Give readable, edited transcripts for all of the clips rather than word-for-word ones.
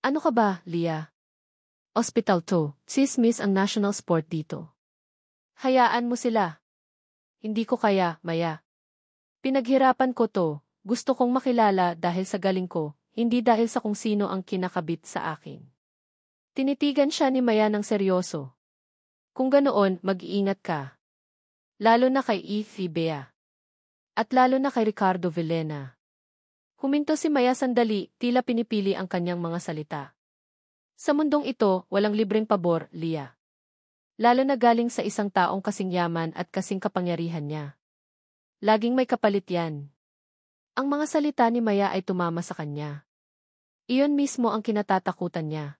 Ano ka ba, Leah? Hospital to, tsismis ang national sport dito. Hayaan mo sila. Hindi ko kaya, Maya. Pinaghirapan ko to, gusto kong makilala dahil sa galing ko, hindi dahil sa kung sino ang kinakabit sa akin. Tinitigan siya ni Maya ng seryoso. Kung ganoon, mag-iingat ka. Lalo na kay Ethy Bea. At lalo na kay Ricardo Villena. Huminto si Maya sandali, tila pinipili ang kanyang mga salita. Sa mundong ito, walang libreng pabor, Leah. Lalo na galing sa isang taong kasing yaman at kasing kapangyarihan niya. Laging may kapalit yan. Ang mga salita ni Maya ay tumama sa kanya. Iyon mismo ang kinatatakutan niya.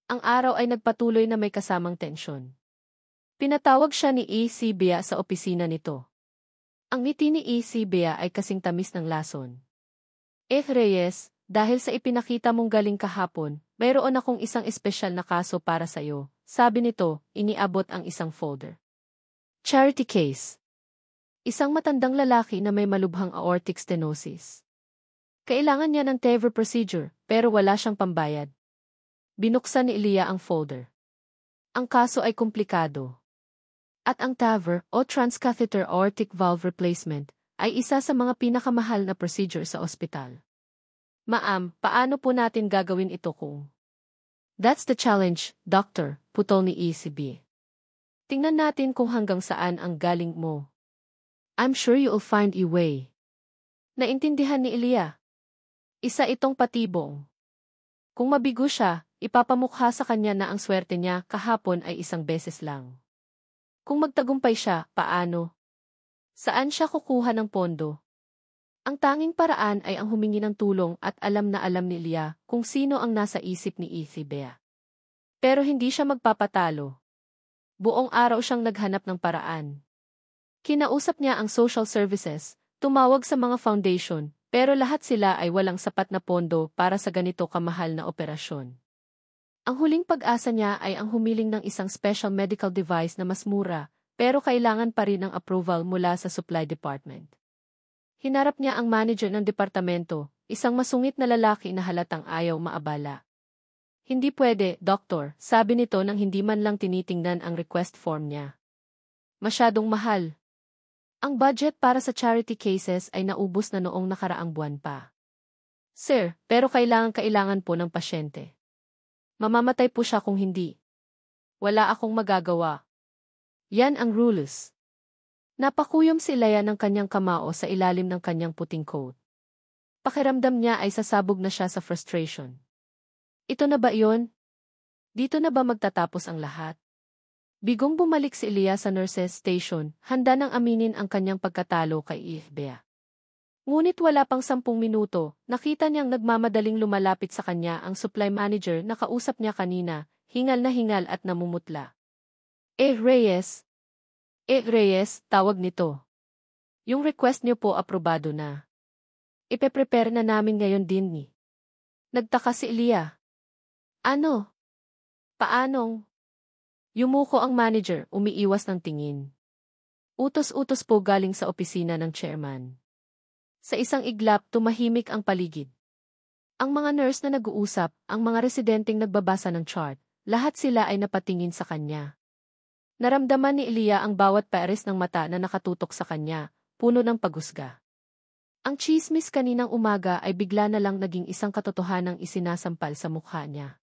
Ang araw ay nagpatuloy na may kasamang tensyon. Pinatawag siya ni E.C. Bea sa opisina nito. Ang ngiti ni E.C. Bea ay kasing tamis ng lason. Reyes, dahil sa ipinakita mong galing kahapon, mayroon akong isang espesyal na kaso para sa iyo, sabi nito, iniabot ang isang folder. Charity case. Isang matandang lalaki na may malubhang aortic stenosis. Kailangan niya ng TAVR procedure, pero wala siyang pambayad. Binuksan ni Leah ang folder. Ang kaso ay komplikado. At ang TAVR, o transcatheter aortic valve replacement, ay isa sa mga pinakamahal na procedure sa ospital. Ma'am, paano po natin gagawin ito kung? That's the challenge, doctor, putol ni ECB. Tingnan natin kung hanggang saan ang galing mo. I'm sure you'll find a way. Naintindihan ni Leah. Isa itong patibong. Kung mabigo siya, ipapamukha sa kanya na ang swerte niya kahapon ay isang beses lang. Kung magtagumpay siya, paano? Saan siya kukuha ng pondo? Ang tanging paraan ay ang humingi ng tulong at alam na alam ni Leah kung sino ang nasa isip ni Ethy Bea. Pero hindi siya magpapatalo. Buong araw siyang naghanap ng paraan. Kinausap niya ang social services, tumawag sa mga foundation, pero lahat sila ay walang sapat na pondo para sa ganito kamahal na operasyon. Ang huling pag-asa niya ay ang humiling ng isang special medical device na mas mura, pero kailangan pa rin ang approval mula sa supply department. Hinarap niya ang manager ng departamento, isang masungit na lalaki na halatang ayaw maabala. Hindi pwede, doktor, sabi nito nang hindi man lang tinitingnan ang request form niya. Masyadong mahal. Ang budget para sa charity cases ay naubos na noong nakaraang buwan pa. Sir, pero kailangan po ng pasyente. Mamamatay po siya kung hindi. Wala akong magagawa. Yan ang rules. Napakuyom si Leah ng kanyang kamao sa ilalim ng kanyang puting coat. Pakiramdam niya ay sasabog na siya sa frustration. Ito na ba iyon? Dito na ba magtatapos ang lahat? Bigong bumalik si Leah sa nurses station, handa nang aminin ang kanyang pagkatalo kay Ethy Bea. Ngunit wala pang 10 minuto, nakita niyang nagmamadaling lumalapit sa kanya ang supply manager na kausap niya kanina, hingal na hingal at namumutla. Reyes, tawag nito. Yung request niyo po aprobado na. Ipe-prepare na namin ngayon din ni. Nagtaka si Leah. Ano? Paanong? Yumuko ang manager, umiiwas ng tingin. Utos-utos po galing sa opisina ng chairman. Sa isang iglap, tumahimik ang paligid. Ang mga nurse na nag-uusap, ang mga residenteng nagbabasa ng chart, lahat sila ay napatingin sa kanya. Naramdaman ni Leah ang bawat pares ng mata na nakatutok sa kanya, puno ng paghusga. Ang chismis kaninang umaga ay bigla na lang naging isang katotohanang isinasampal sa mukha niya.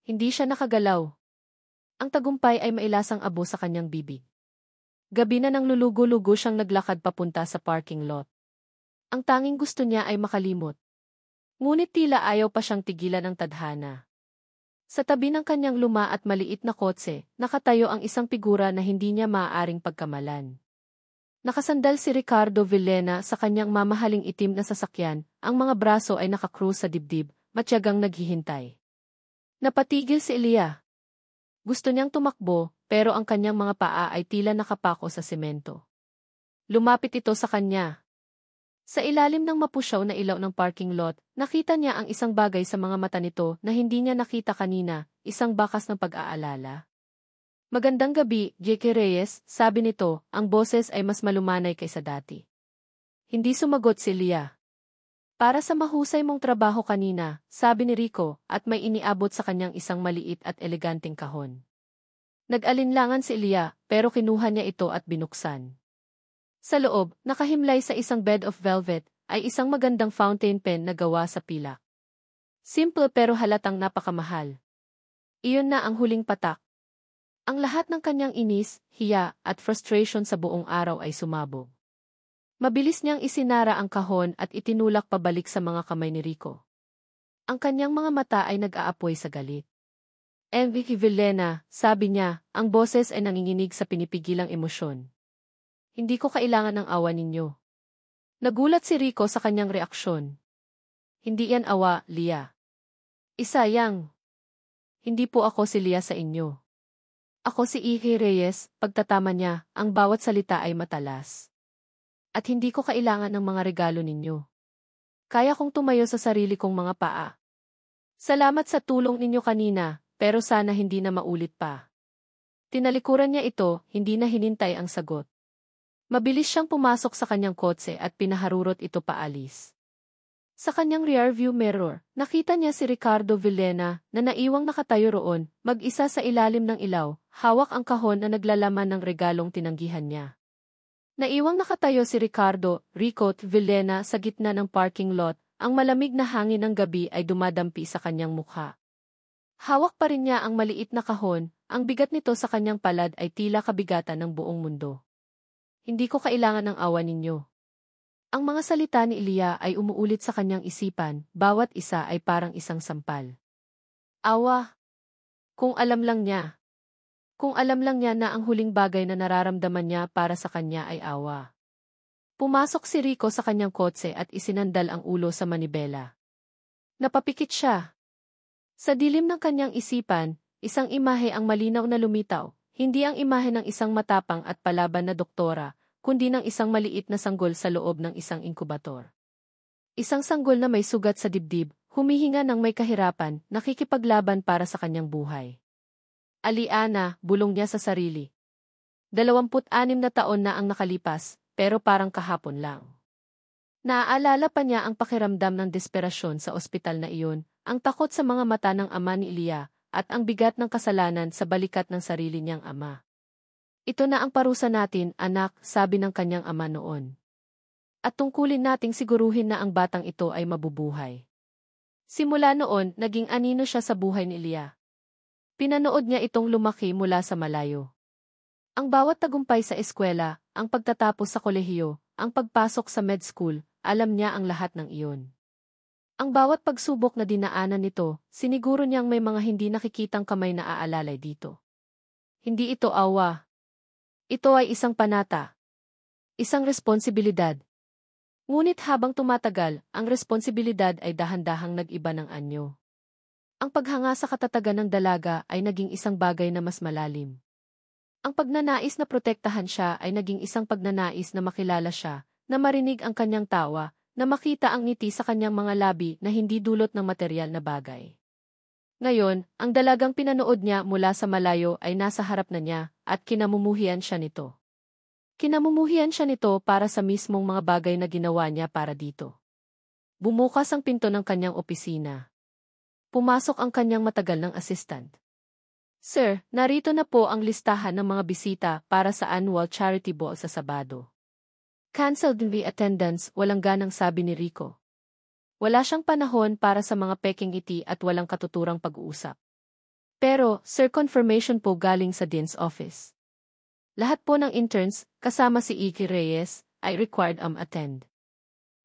Hindi siya nakagalaw. Ang tagumpay ay mailasang abo sa kanyang bibig. Gabi na nang lulugo-lugo siyang naglakad papunta sa parking lot. Ang tanging gusto niya ay makalimot. Ngunit tila ayaw pa siyang tigilan ng tadhana. Sa tabi ng kanyang luma at maliit na kotse, nakatayo ang isang figura na hindi niya maaaring pagkamalan. Nakasandal si Ricardo Villena sa kanyang mamahaling itim na sasakyan, ang mga braso ay nakakrus sa dibdib, matyagang naghihintay. Napatigil si Leah. Gusto niyang tumakbo, pero ang kanyang mga paa ay tila nakapako sa semento. Lumapit ito sa kanya. Sa ilalim ng mapusyaw na ilaw ng parking lot, nakita niya ang isang bagay sa mga mata nito na hindi niya nakita kanina, isang bakas ng pag-aalala. Magandang gabi, J.K. Reyes, sabi nito, ang boses ay mas malumanay kaysa dati. Hindi sumagot si Leah. Para sa mahusay mong trabaho kanina, sabi ni Rico at may iniabot sa kanyang isang maliit at eleganteng kahon. Nag-alinlangan si Ilya pero kinuha niya ito at binuksan. Sa loob, nakahimlay sa isang bed of velvet, ay isang magandang fountain pen na gawa sa pilak. Simple pero halatang napakamahal. Iyon na ang huling patak. Ang lahat ng kanyang inis, hiya, at frustration sa buong araw ay sumabog. Mabilis niyang isinara ang kahon at itinulak pabalik sa mga kamay ni Rico. Ang kanyang mga mata ay nag-aapoy sa galit. Enrique Villena, sabi niya, ang boses ay nanginginig sa pinipigilang emosyon. Hindi ko kailangan ng awa ninyo. Nagulat si Rico sa kanyang reaksyon. Hindi yan awa, Lia. Isayang. Hindi po ako si Lia sa inyo. Ako si Ike Reyes, pagtatama niya, ang bawat salita ay matalas. At hindi ko kailangan ng mga regalo ninyo. Kaya kong tumayo sa sarili kong mga paa. Salamat sa tulong ninyo kanina, pero sana hindi na maulit pa. Tinalikuran niya ito, hindi na hinintay ang sagot. Mabilis siyang pumasok sa kanyang kotse at pinaharurot ito paalis. Sa kanyang rearview mirror, nakita niya si Ricardo Villena na naiwang nakatayo roon, mag-isa sa ilalim ng ilaw, hawak ang kahon na naglalaman ng regalong tinanggihan niya. Naiwang nakatayo si Rico Villena sa gitna ng parking lot, ang malamig na hangin ng gabi ay dumadampi sa kanyang mukha. Hawak pa rin niya ang maliit na kahon, ang bigat nito sa kanyang palad ay tila kabigatan ng buong mundo. Hindi ko kailangan ng awa ninyo. Ang mga salita ni Ilya ay umuulit sa kanyang isipan, bawat isa ay parang isang sampal. Awa. Kung alam lang niya. Kung alam lang niya na ang huling bagay na nararamdaman niya para sa kanya ay awa. Pumasok si Rico sa kanyang kotse at isinandal ang ulo sa manibela. Napapikit siya. Sa dilim ng kanyang isipan, isang imahe ang malinaw na lumitaw, hindi ang imahe ng isang matapang at palaban na doktora, kundi ng isang maliit na sanggol sa loob ng isang inkubator. Isang sanggol na may sugat sa dibdib, humihinga ng may kahirapan, nakikipaglaban para sa kanyang buhay. Aliana, bulong niya sa sarili. 26 na taon na ang nakalipas, pero parang kahapon lang. Naaalala pa niya ang pakiramdam ng desperasyon sa ospital na iyon, ang takot sa mga mata ng ama ni Ilya, at ang bigat ng kasalanan sa balikat ng sarili niyang ama. Ito na ang parusa natin, anak, sabi ng kanyang ama noon. At tungkulin nating siguruhin na ang batang ito ay mabubuhay. Simula noon, naging anino siya sa buhay ni Ilya. Pinanood niya itong lumaki mula sa malayo. Ang bawat tagumpay sa eskwela, ang pagtatapos sa kolehiyo, ang pagpasok sa med school, alam niya ang lahat ng iyon. Ang bawat pagsubok na dinaanan nito, siniguro niyang may mga hindi nakikitang kamay na aalalay dito. Hindi ito awa. Ito ay isang panata. Isang responsibilidad. Ngunit habang tumatagal, ang responsibilidad ay dahan-dahang nag-iba ng anyo. Ang paghanga sa katatagan ng dalaga ay naging isang bagay na mas malalim. Ang pagnanais na protektahan siya ay naging isang pagnanais na makilala siya, na marinig ang kanyang tawa, na makita ang ngiti sa kanyang mga labi na hindi dulot ng materyal na bagay. Ngayon, ang dalagang pinanood niya mula sa malayo ay nasa harap na niya, at kinamumuhian siya nito. Kinamumuhian siya nito para sa mismong mga bagay na ginawa niya para dito. Bumukas ang pinto ng kanyang opisina. Pumasok ang kanyang matagal ng assistant. Sir, narito na po ang listahan ng mga bisita para sa annual charity ball sa Sabado. Cancelled the attendance, walang ganang sabi ni Rico. Wala siyang panahon para sa mga peking ngiti at walang katuturang pag-uusap. Pero, sir, confirmation po galing sa Dean's office. Lahat po ng interns, kasama si Ike Reyes, ay required attend.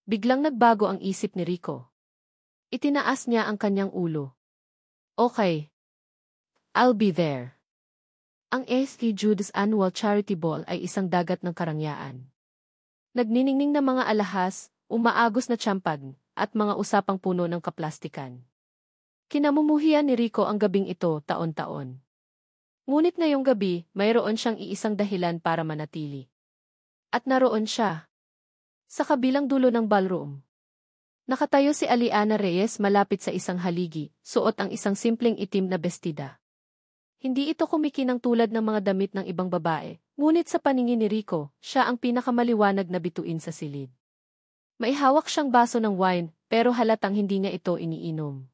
Biglang nagbago ang isip ni Rico. Itinaas niya ang kanyang ulo. Okay. I'll be there. Ang SK Judas Annual Charity Ball ay isang dagat ng karangyaan. Nagniningning na mga alahas, umaagos na tsampag, at mga usapang puno ng kaplastikan. Kinamumuhian ni Rico ang gabing ito taon-taon. Ngunit ngayong gabi, mayroon siyang iisang dahilan para manatili. At naroon siya. Sa kabilang dulo ng ballroom. Nakatayo si Aliana Reyes malapit sa isang haligi, suot ang isang simpleng itim na bestida. Hindi ito kumikinang tulad ng mga damit ng ibang babae, ngunit sa paningin ni Rico, siya ang pinakamaliwanag na bituin sa silid. May hawak siyang baso ng wine, pero halatang hindi niya ito iniinom.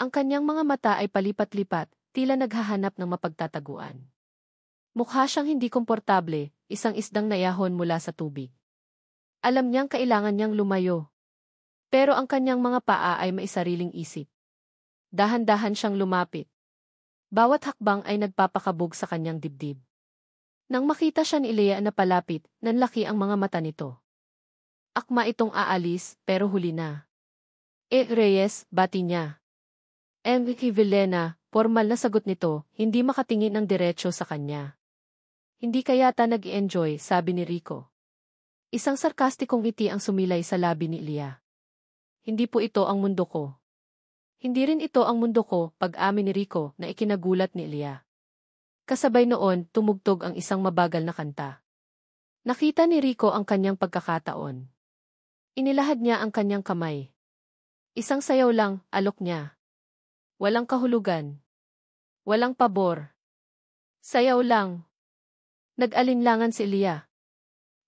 Ang kanyang mga mata ay palipat-lipat, tila naghahanap ng mapagtataguan. Mukha siyang hindi komportable, isang isdang nayahon mula sa tubig. Alam niyang kailangan niyang lumayo. Pero ang kanyang mga paa ay may sariling isip. Dahan-dahan siyang lumapit. Bawat hakbang ay nagpapakabog sa kanyang dibdib. Nang makita siya ni Leia na palapit, nanlaki ang mga mata nito. Akma itong aalis, pero huli na. Reyes, bati niya. Vilena, formal na sagot nito, hindi makatingin ng diretso sa kanya. Hindi kayata nag-i-enjoy, sabi ni Rico. Isang sarkastikong ngiti ang sumilay sa labi ni Leia. Hindi po ito ang mundo ko. Hindi rin ito ang mundo ko, pag-amin ni Rico na ikinagulat ni Leia. Kasabay noon, tumugtog ang isang mabagal na kanta. Nakita ni Rico ang kanyang pagkakataon. Inilahad niya ang kanyang kamay. Isang sayaw lang, alok niya. Walang kahulugan. Walang pabor. Sayaw lang. Nag-alinlangan si Leia.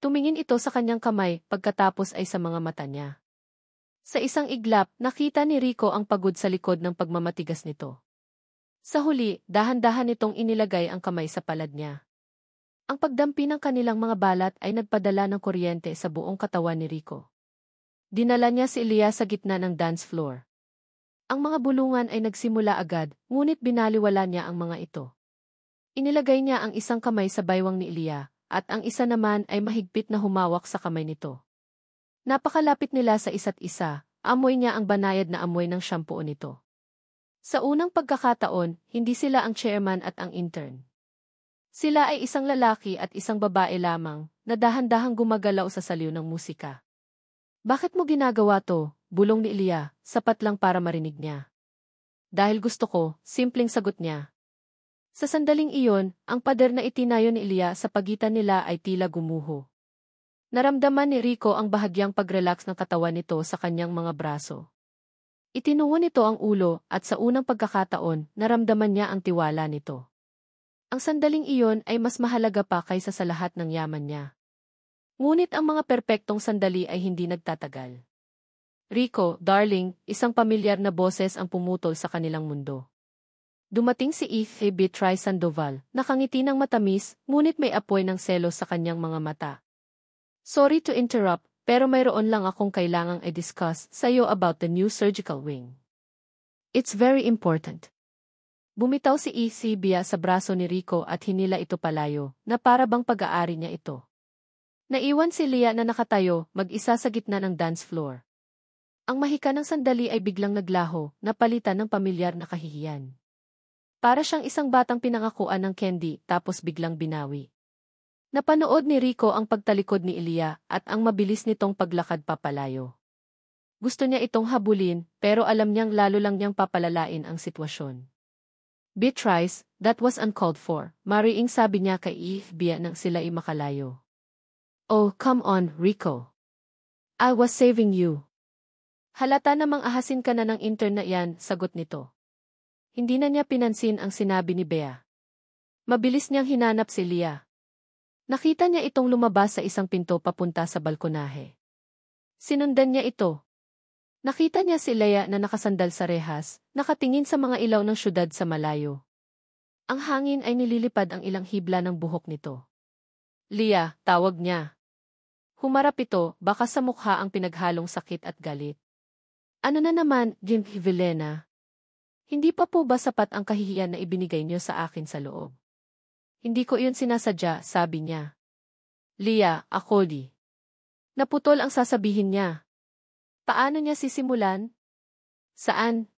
Tumingin ito sa kanyang kamay, pagkatapos ay sa mga mata niya. Sa isang iglap, nakita ni Rico ang pagod sa likod ng pagmamatigas nito. Sa huli, dahan-dahan nitong inilagay ang kamay sa palad niya. Ang pagdampi ng kanilang mga balat ay nagpadala ng kuryente sa buong katawan ni Rico. Dinala niya si Leia sa gitna ng dance floor. Ang mga bulungan ay nagsimula agad, ngunit binaliwala niya ang mga ito. Inilagay niya ang isang kamay sa baywang ni Leia, at ang isa naman ay mahigpit na humawak sa kamay nito. Napakalapit nila sa isa't isa, amoy niya ang banayad na amoy ng shampoo nito. Sa unang pagkakataon, hindi sila ang chairman at ang intern. Sila ay isang lalaki at isang babae lamang, na dahan-dahang gumagalaw sa saliw ng musika. Bakit mo ginagawa to? Bulong ni Leia, sapat lang para marinig niya. Dahil gusto ko, simpleng sagot niya. Sa sandaling iyon, ang pader na itinayo ni Leia sa pagitan nila ay tila gumuho. Naramdaman ni Rico ang bahagyang pag-relax ng katawan nito sa kanyang mga braso. Itinungo nito ang ulo at sa unang pagkakataon, naramdaman niya ang tiwala nito. Ang sandaling iyon ay mas mahalaga pa kaysa sa lahat ng yaman niya. Ngunit ang mga perpektong sandali ay hindi nagtatagal. Rico, darling, isang pamilyar na boses ang pumutol sa kanilang mundo. Dumating si Beatrice Sandoval, nakangiti ng matamis, ngunit may apoy ng selos sa kanyang mga mata. Sorry to interrupt, pero mayroon lang akong kailangang i-discuss sa iyo about the new surgical wing. It's very important. Bumitaw si Bea sa braso ni Rico at hinila ito palayo, na para bang pag-aari niya ito. Naiwan si Leia na nakatayo, mag-isa sa gitna ng dance floor. Ang mahika ng sandali ay biglang naglaho, napalitan ng pamilyar na kahihiyan. Para siyang isang batang pinangakuan ng candy tapos biglang binawi. Napanood ni Rico ang pagtalikod ni Leia at ang mabilis nitong paglakad papalayo. Gusto niya itong habulin pero alam niyang lalo lang niyang papalalain ang sitwasyon. Beatrice, that was uncalled for, mariing sabi niya kay Bea nang sila ay makalayo. Oh, come on, Rico. I was saving you. Halata namang ahasin ka na ng intern na yan, sagot nito. Hindi na niya pinansin ang sinabi ni Bea. Mabilis niyang hinanap si Leia. Nakita niya itong lumabas sa isang pinto papunta sa balkonahe. Sinundan niya ito. Nakita niya si Leia na nakasandal sa rehas, nakatingin sa mga ilaw ng syudad sa malayo. Ang hangin ay nililipad ang ilang hibla ng buhok nito. Leia, tawag niya. Humarap ito, baka sa mukha ang pinaghalong sakit at galit. Ano na naman, Vilena? Hindi pa po ba sapat ang kahihiyan na ibinigay niyo sa akin sa loob? Hindi ko iyon sinasadya, sabi niya. Leia, ako di. Naputol ang sasabihin niya. Paano niya sisimulan? Saan?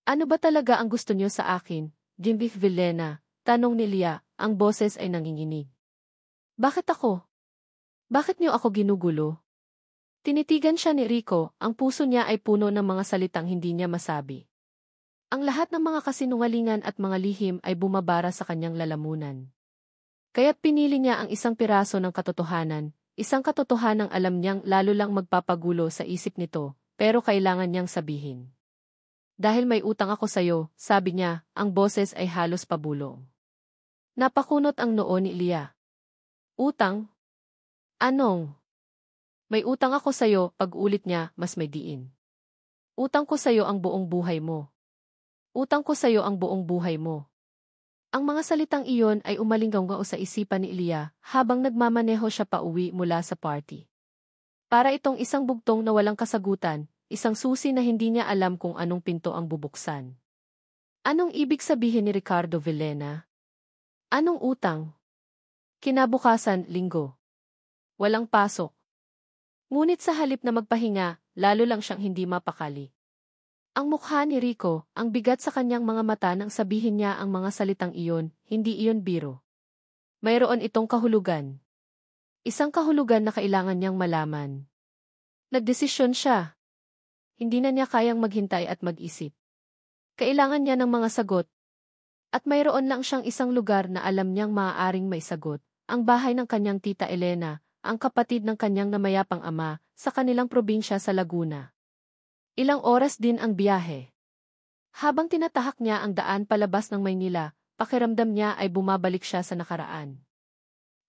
Ano ba talaga ang gusto niyo sa akin, Vilena? Tanong ni Leia, ang boses ay nanginginig. Bakit ako? Bakit niyo ako ginugulo? Tinitigan siya ni Rico, ang puso niya ay puno ng mga salitang hindi niya masabi. Ang lahat ng mga kasinungalingan at mga lihim ay bumabara sa kanyang lalamunan. Kaya't pinili niya ang isang piraso ng katotohanan, isang katotohanang alam niyang lalo lang magpapagulo sa isip nito, pero kailangan niyang sabihin. Dahil may utang ako sa'yo, sabi niya, ang boses ay halos pabulong. Napakunot ang noo ni Leia. Utang? Anong? May utang ako sa'yo, pag-ulit niya, mas may diin. Utang ko sa'yo ang buong buhay mo. Utang ko sa'yo ang buong buhay mo. Ang mga salitang iyon ay umalinggaw sa isipan ni Ilya habang nagmamaneho siya pauwi mula sa party. Para itong isang bugtong na walang kasagutan, isang susi na hindi niya alam kung anong pinto ang bubuksan. Anong ibig sabihin ni Ricardo Villena? Anong utang? Kinabukasan, linggo. Walang pasok. Ngunit sa halip na magpahinga, lalo lang siyang hindi mapakali. Ang mukha ni Rico, ang bigat sa kanyang mga mata nang sabihin niya ang mga salitang iyon, hindi iyon biro. Mayroon itong kahulugan. Isang kahulugan na kailangan niyang malaman. Nagdesisyon siya. Hindi na niya kayang maghintay at mag-isip. Kailangan niya ng mga sagot. At mayroon lang siyang isang lugar na alam niyang maaaring may sagot, ang bahay ng kanyang tita Elena, ang kapatid ng kanyang namayapang ama, sa kanilang probinsya sa Laguna. Ilang oras din ang biyahe. Habang tinatahak niya ang daan palabas ng Maynila, pakiramdam niya ay bumabalik siya sa nakaraan.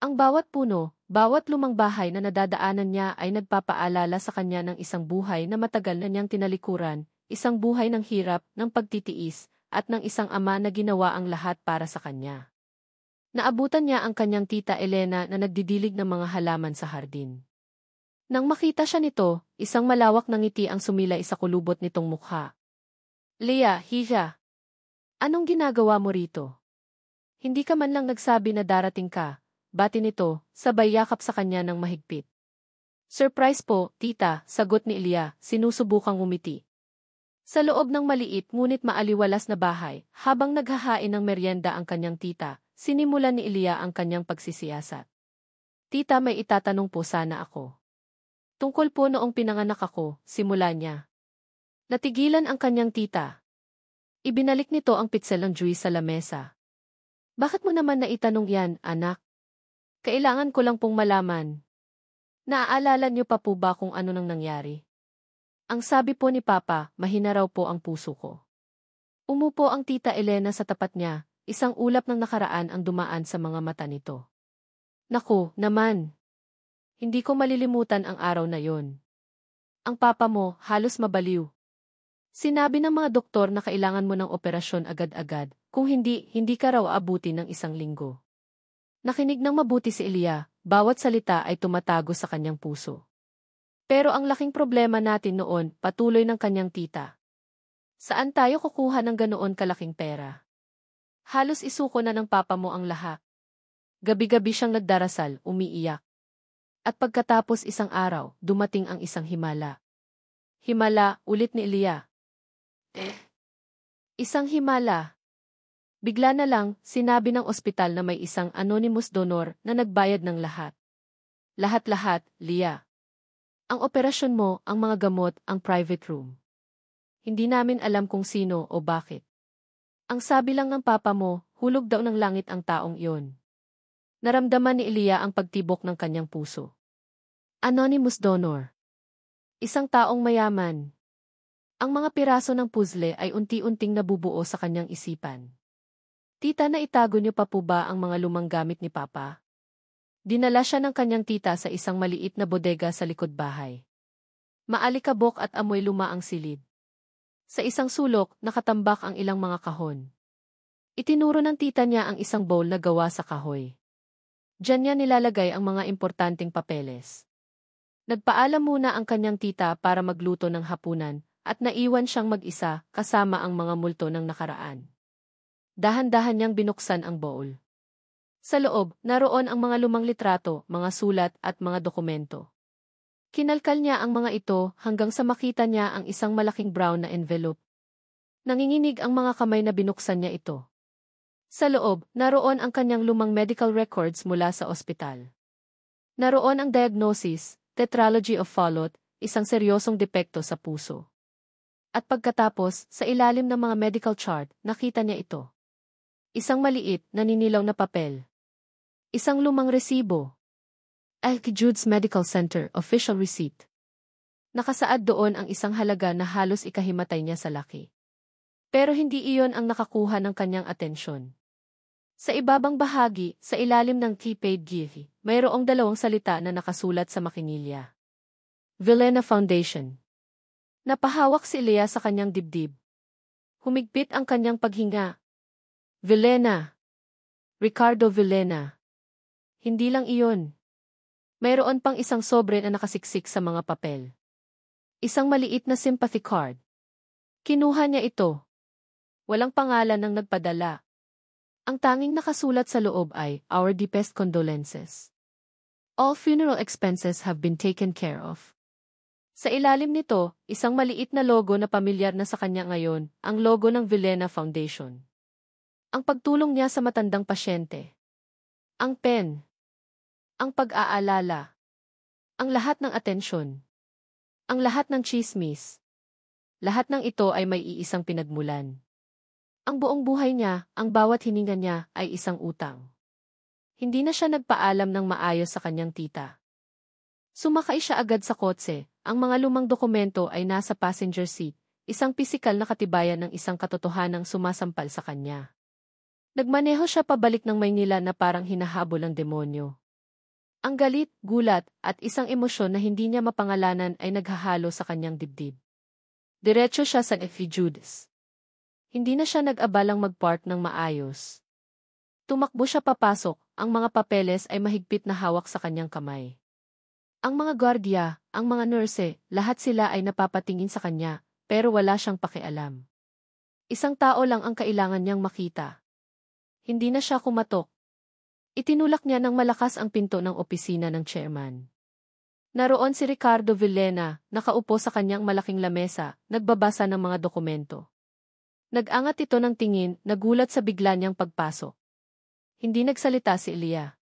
Ang bawat puno, bawat lumang bahay na nadadaanan niya ay nagpapaalala sa kanya ng isang buhay na matagal na niyang tinalikuran, isang buhay ng hirap, ng pagtitiis, at ng isang ama na ginawa ang lahat para sa kanya. Naabutan niya ang kanyang tita Elena na nagdidilig ng mga halaman sa hardin. Nang makita siya nito, isang malawak na ngiti ang sumilay sa kulubot nitong mukha. Leah, hiya. Anong ginagawa mo rito? Hindi ka man lang nagsabi na darating ka, bati nito, sabay yakap sa kanya ng mahigpit. Surprise po, tita, sagot ni Ilya, sinusubukang umiti. Sa loob ng maliit ngunit maaliwalas na bahay, habang naghahain ng merienda ang kanyang tita, sinimulan ni Ilya ang kanyang pagsisiyasat. Tita, may itatanong po sana ako. Tungkol po noong pinanganak ako, simula niya. Natigilan ang kanyang tita. Ibinalik nito ang pitsel ng juice sa lamesa. Bakit mo naman naitanong yan, anak? Kailangan ko lang pong malaman. Naaalala niyo pa po ba kung ano nang nangyari? Ang sabi po ni Papa, mahina raw po ang puso ko. Umupo ang tita Elena sa tapat niya, isang ulap ng nakaraan ang dumaan sa mga mata nito. Naku, naman! Hindi ko malilimutan ang araw na yon. Ang papa mo, halos mabaliw. Sinabi ng mga doktor na kailangan mo ng operasyon agad-agad, kung hindi, hindi ka raw aabuti ng isang linggo. Nakinig ng mabuti si Ilya, bawat salita ay tumatago sa kanyang puso. Pero ang laking problema natin noon, patuloy ng kanyang tita. Saan tayo kukuha ng ganoon kalaking pera? Halos isuko na ng papa mo ang lahat. Gabi-gabi siyang nagdarasal, umiiyak. At pagkatapos isang araw, dumating ang isang himala. Himala, ulit ni Ilya. Isang himala. Bigla na lang, sinabi ng ospital na may isang anonymous donor na nagbayad ng lahat. Lahat-lahat, Lia. Ang operasyon mo, ang mga gamot, ang private room. Hindi namin alam kung sino o bakit. Ang sabi lang ng papa mo, hulog daw ng langit ang taong iyon. Naramdaman ni Ilya ang pagtibok ng kanyang puso. Anonymous donor. Isang taong mayaman. Ang mga piraso ng puzzle ay unti-unting nabubuo sa kanyang isipan. Tita, na itago niyo pa po ba ang mga lumang gamit ni Papa? Dinala siya ng kanyang tita sa isang maliit na bodega sa likod bahay. Maalikabok at amoy luma ang silid. Sa isang sulok, nakatambak ang ilang mga kahon. Itinuro ng tita niya ang isang bowl na gawa sa kahoy. Diyan niya nilalagay ang mga importanteng papeles. Nagpaalam muna ang kanyang tita para magluto ng hapunan, at naiwan siyang mag-isa kasama ang mga multo ng nakaraan. Dahan-dahan niyang binuksan ang bowl. Sa loob, naroon ang mga lumang litrato, mga sulat at mga dokumento. Kinalkal niya ang mga ito hanggang sa makita niya ang isang malaking brown na envelope. Nanginginig ang mga kamay na binuksan niya ito. Sa loob, naroon ang kanyang lumang medical records mula sa ospital. Naroon ang diagnosis, tetralogy of Fallot, isang seryosong depekto sa puso. At pagkatapos, sa ilalim ng mga medical chart, nakita niya ito. Isang maliit, naninilaw na papel. Isang lumang resibo. Jude's Medical Center official receipt. Nakasaad doon ang isang halaga na halos ikahimatay niya sa laki. Pero hindi iyon ang nakakuha ng kanyang atensyon. Sa ibabang bahagi, sa ilalim ng keypad gift, mayroong dalawang salita na nakasulat sa makinilya. Villena Foundation. Napahawak si Lea sa kanyang dibdib. Humigpit ang kanyang paghinga. Villena. Ricardo Villena. Hindi lang iyon. Mayroon pang isang sobre na nakasiksik sa mga papel. Isang maliit na sympathy card. Kinuha niya ito. Walang pangalan ng nagpadala. Ang tanging nakasulat sa loob ay, "Our deepest condolences. All funeral expenses have been taken care of." Sa ilalim nito, isang maliit na logo na pamilyar na sa kanya ngayon, ang logo ng Villena Foundation. Ang pagtulong niya sa matandang pasyente. Ang pen. Ang pag-aalala. Ang lahat ng atensyon. Ang lahat ng tsismis. Lahat ng ito ay may iisang pinagmulan. Ang buong buhay niya, ang bawat hininga niya, ay isang utang. Hindi na siya nagpaalam ng maayos sa kanyang tita. Sumakay siya agad sa kotse, ang mga lumang dokumento ay nasa passenger seat, isang pisikal na katibayan ng isang katotohanang sumasampal sa kanya. Nagmaneho siya pabalik ng Maynila na parang hinahabol ng demonyo. Ang galit, gulat, at isang emosyon na hindi niya mapangalanan ay naghahalo sa kanyang dibdib. Diretso siya sa F. Judas. Hindi na siya nag-abalang mag-park ng maayos. Tumakbo siya papasok, ang mga papeles ay mahigpit na hawak sa kanyang kamay. Ang mga gwardiya, ang mga nurse, lahat sila ay napapatingin sa kanya, pero wala siyang pakialam. Isang tao lang ang kailangan niyang makita. Hindi na siya kumatok. Itinulak niya ng malakas ang pinto ng opisina ng chairman. Naroon si Ricardo Villena, nakaupo sa kanyang malaking lamesa, nagbabasa ng mga dokumento. Nag-angat ito ng tingin, nagulat sa bigla niyang pagpasok. Hindi nagsalita si Elia.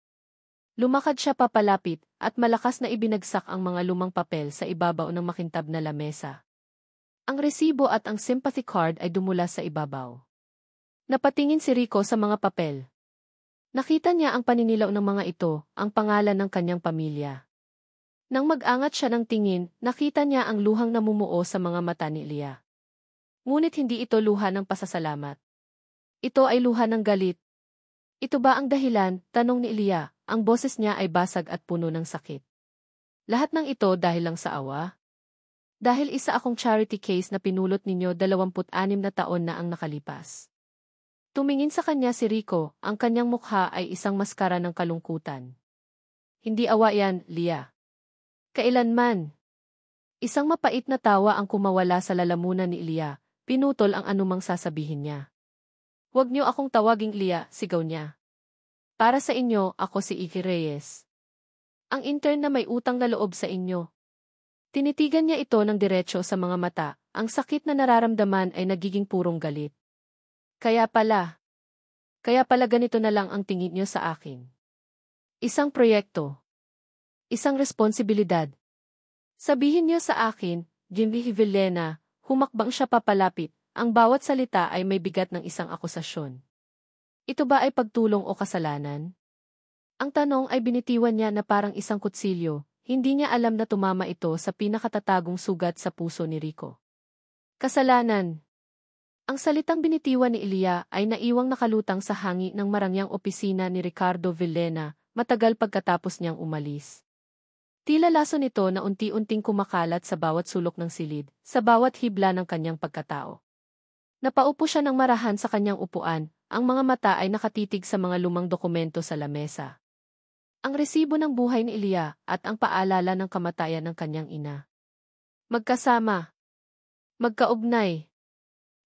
Lumakad siya papalapit, at malakas na ibinagsak ang mga lumang papel sa ibabaw ng makintab na lamesa. Ang resibo at ang sympathy card ay dumula sa ibabaw. Napatingin si Rico sa mga papel. Nakita niya ang paninilaw ng mga ito, ang pangalan ng kanyang pamilya. Nang mag-angat siya ng tingin, nakita niya ang luhang namumuo sa mga mata ni Elia. Ngunit hindi ito luha ng pasasalamat. Ito ay luha ng galit. Ito ba ang dahilan? Tanong ni Elia. Ang boses niya ay basag at puno ng sakit. Lahat ng ito dahil lang sa awa? Dahil isa akong charity case na pinulot ninyo 26 na taon na ang nakalipas. Tumingin sa kanya si Rico, ang kanyang mukha ay isang maskara ng kalungkutan. Hindi awa yan, Lia. Kailanman. Isang mapait na tawa ang kumawala sa lalamunan ni Elia, pinutol ang anumang sasabihin niya. "Huwag niyo akong tawaging Lia," sigaw niya. "Para sa inyo, ako si Iki Reyes. Ang intern na may utang na loob sa inyo." Tinitigan niya ito ng diretso sa mga mata, ang sakit na nararamdaman ay nagiging purong galit. Kaya pala ganito na lang ang tingin niyo sa akin. Isang proyekto. Isang responsibilidad. Sabihin niyo sa akin, Jimmy Villena, humakbang siya papalapit, ang bawat salita ay may bigat ng isang akusasyon. Ito ba ay pagtulong o kasalanan? Ang tanong ay binitiwan niya na parang isang kutsilyo, hindi niya alam na tumama ito sa pinakatatagong sugat sa puso ni Rico. Kasalanan. Ang salitang binitiwan ni Elia ay naiwang nakalutang sa hangi ng marangyang opisina ni Ricardo Villena, matagal pagkatapos niyang umalis. Tila laso nito na unti-unting kumakalat sa bawat sulok ng silid, sa bawat hibla ng kanyang pagkatao. Napaupo siya ng marahan sa kanyang upuan, ang mga mata ay nakatitig sa mga lumang dokumento sa lamesa. Ang resibo ng buhay ni Elia at ang paalala ng kamatayan ng kanyang ina. Magkasama. Magkaugnay.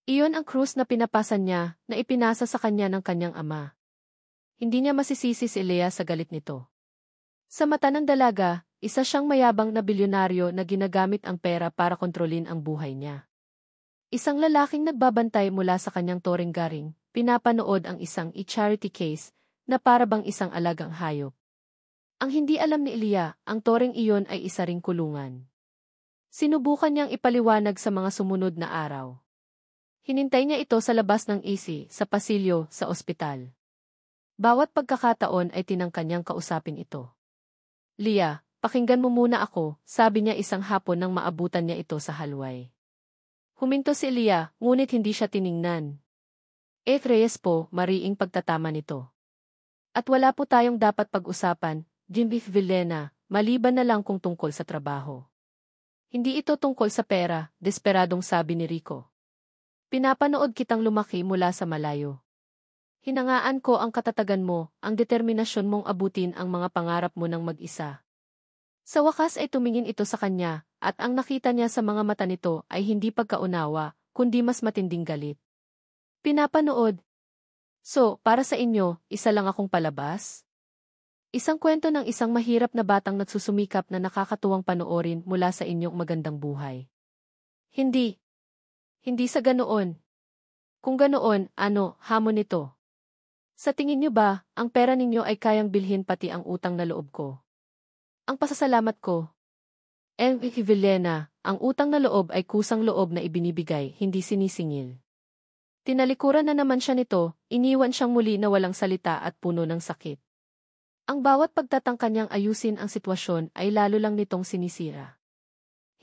Iyon ang krus na pinapasan niya, na ipinasa sa kanya ng kanyang ama. Hindi niya masisisi si Elia sa galit nito. Sa mata ng dalaga, isa siyang mayabang na bilyonaryo na ginagamit ang pera para kontrolin ang buhay niya. Isang lalaking nagbabantay mula sa kanyang toring-garing, pinapanood ang isang charity case na para bang isang alagang hayop. Ang hindi alam ni Elia, ang toring iyon ay isa ring kulungan. Sinubukan niyang ipaliwanag sa mga sumunod na araw. Hinintay niya ito sa labas ng AC, sa pasilyo, sa ospital. Bawat pagkakataon ay tinangka niyang kausapin ito. "Lia, pakinggan mo muna ako," sabi niya isang hapon nang maabutan niya ito sa halway. Huminto si Lia, ngunit hindi siya tiningnan. Reyes po, mariing pagtatama nito. At wala po tayong dapat pag-usapan, Jimmy Villena, maliban na lang kung tungkol sa trabaho. Hindi ito tungkol sa pera, desperadong sabi ni Rico. Pinapanood kitang lumaki mula sa malayo. Hinangaan ko ang katatagan mo, ang determinasyon mong abutin ang mga pangarap mo ng mag-isa. Sa wakas ay tumingin ito sa kanya, at ang nakita niya sa mga mata nito ay hindi pagkaunawa, kundi mas matinding galit. Pinapanood. So, para sa inyo, isa lang akong palabas? Isang kwento ng isang mahirap na batang nagsusumikap na nakakatuwang panoorin mula sa inyong magandang buhay. Hindi. Hindi sa ganoon. Kung ganoon, hamon nito. Sa tingin niyo ba, ang pera ninyo ay kayang bilhin pati ang utang na loob ko? Ang pasasalamat ko. Vilena, ang utang na loob ay kusang loob na ibinibigay, hindi sinisingil. Tinalikuran na naman siya nito, iniwan siyang muli na walang salita at puno ng sakit. Ang bawat pagtatangka niyang ayusin ang sitwasyon ay lalo lang nitong sinisira.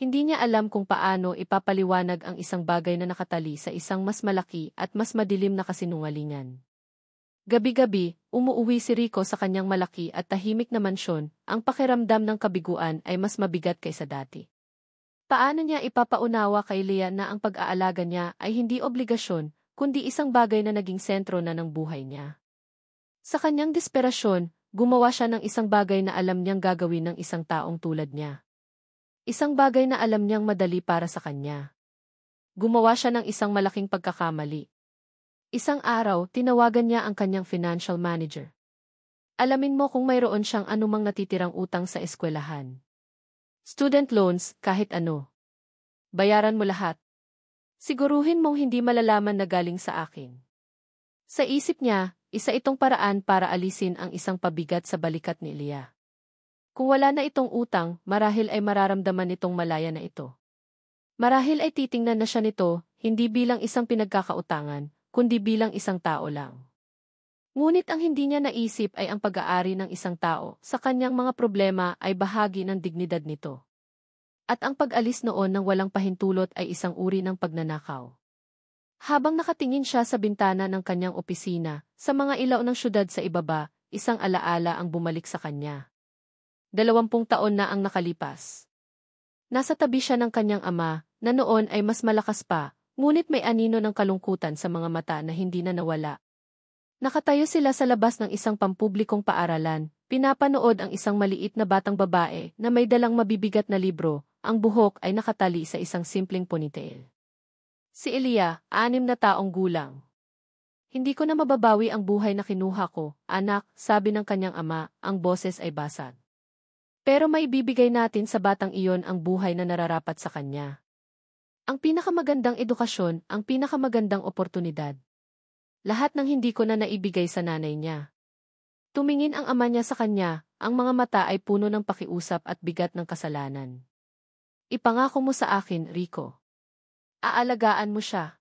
Hindi niya alam kung paano ipapaliwanag ang isang bagay na nakatali sa isang mas malaki at mas madilim na kasinungalingan. Gabi-gabi, umuuwi si Rico sa kanyang malaki at tahimik na mansyon, ang pakiramdam ng kabiguan ay mas mabigat kaysa dati. Paano niya ipapaunawa kay Leah na ang pag-aalaga niya ay hindi obligasyon, kundi isang bagay na naging sentro na ng buhay niya? Sa kanyang desperasyon, gumawa siya ng isang bagay na alam niyang gagawin ng isang taong tulad niya. Isang bagay na alam niyang madali para sa kanya. Gumawa siya ng isang malaking pagkakamali. Isang araw, tinawagan niya ang kanyang financial manager. Alamin mo kung mayroon siyang anumang natitirang utang sa eskwelahan. Student loans, kahit ano. Bayaran mo lahat. Siguruhin mong hindi malalaman na galing sa akin. Sa isip niya, isa itong paraan para alisin ang isang pabigat sa balikat ni Leah. Kung wala na itong utang, marahil ay mararamdaman nitong malaya na ito. Marahil ay titingnan na siya nito, hindi bilang isang pinagkakautangan, kundi bilang isang tao lang. Ngunit ang hindi niya naisip ay ang pag-aari ng isang tao sa kanyang mga problema ay bahagi ng dignidad nito. At ang pag-alis noon ng walang pahintulot ay isang uri ng pagnanakaw. Habang nakatingin siya sa bintana ng kanyang opisina, sa mga ilaw ng syudad sa ibaba, isang alaala ang bumalik sa kanya. 20 taon na ang nakalipas. Nasa tabi siya ng kanyang ama, na noon ay mas malakas pa, ngunit may anino ng kalungkutan sa mga mata na hindi na nawala. Nakatayo sila sa labas ng isang pampublikong paaralan, pinapanood ang isang maliit na batang babae na may dalang mabibigat na libro, ang buhok ay nakatali sa isang simpleng ponytail. Si Elia, 6 na taong gulang. Hindi ko na mababawi ang buhay na kinuha ko, anak, sabi ng kanyang ama, ang boses ay basag. Pero may bibigay natin sa batang iyon ang buhay na nararapat sa kanya. Ang pinakamagandang edukasyon, ang pinakamagandang oportunidad. Lahat ng hindi ko na naibigay sa nanay niya. Tumingin ang ama niya sa kanya, ang mga mata ay puno ng pakiusap at bigat ng kasalanan. Ipangako mo sa akin, Rico. Aalagaan mo siya.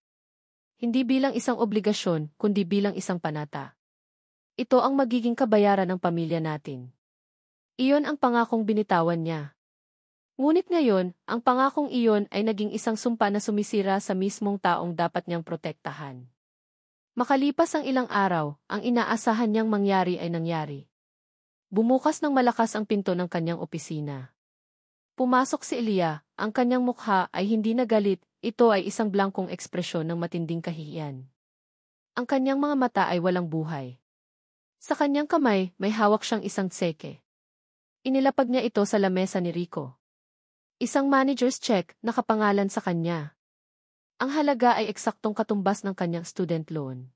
Hindi bilang isang obligasyon, kundi bilang isang panata. Ito ang magiging kabayaran ng pamilya natin. Iyon ang pangakong binitawan niya. Ngunit ngayon, ang pangakong iyon ay naging isang sumpa na sumisira sa mismong taong dapat niyang protektahan. Makalipas ang ilang araw, ang inaasahan niyang mangyari ay nangyari. Bumukas ng malakas ang pinto ng kanyang opisina. Pumasok si Elia, ang kanyang mukha ay hindi na galit, ito ay isang blangkong ekspresyon ng matinding kahihiyan. Ang kanyang mga mata ay walang buhay. Sa kanyang kamay, may hawak siyang isang tseke. Inilapag niya ito sa lamesa ni Rico. Isang manager's check, nakapangalan sa kanya. Ang halaga ay eksaktong katumbas ng kanyang student loan.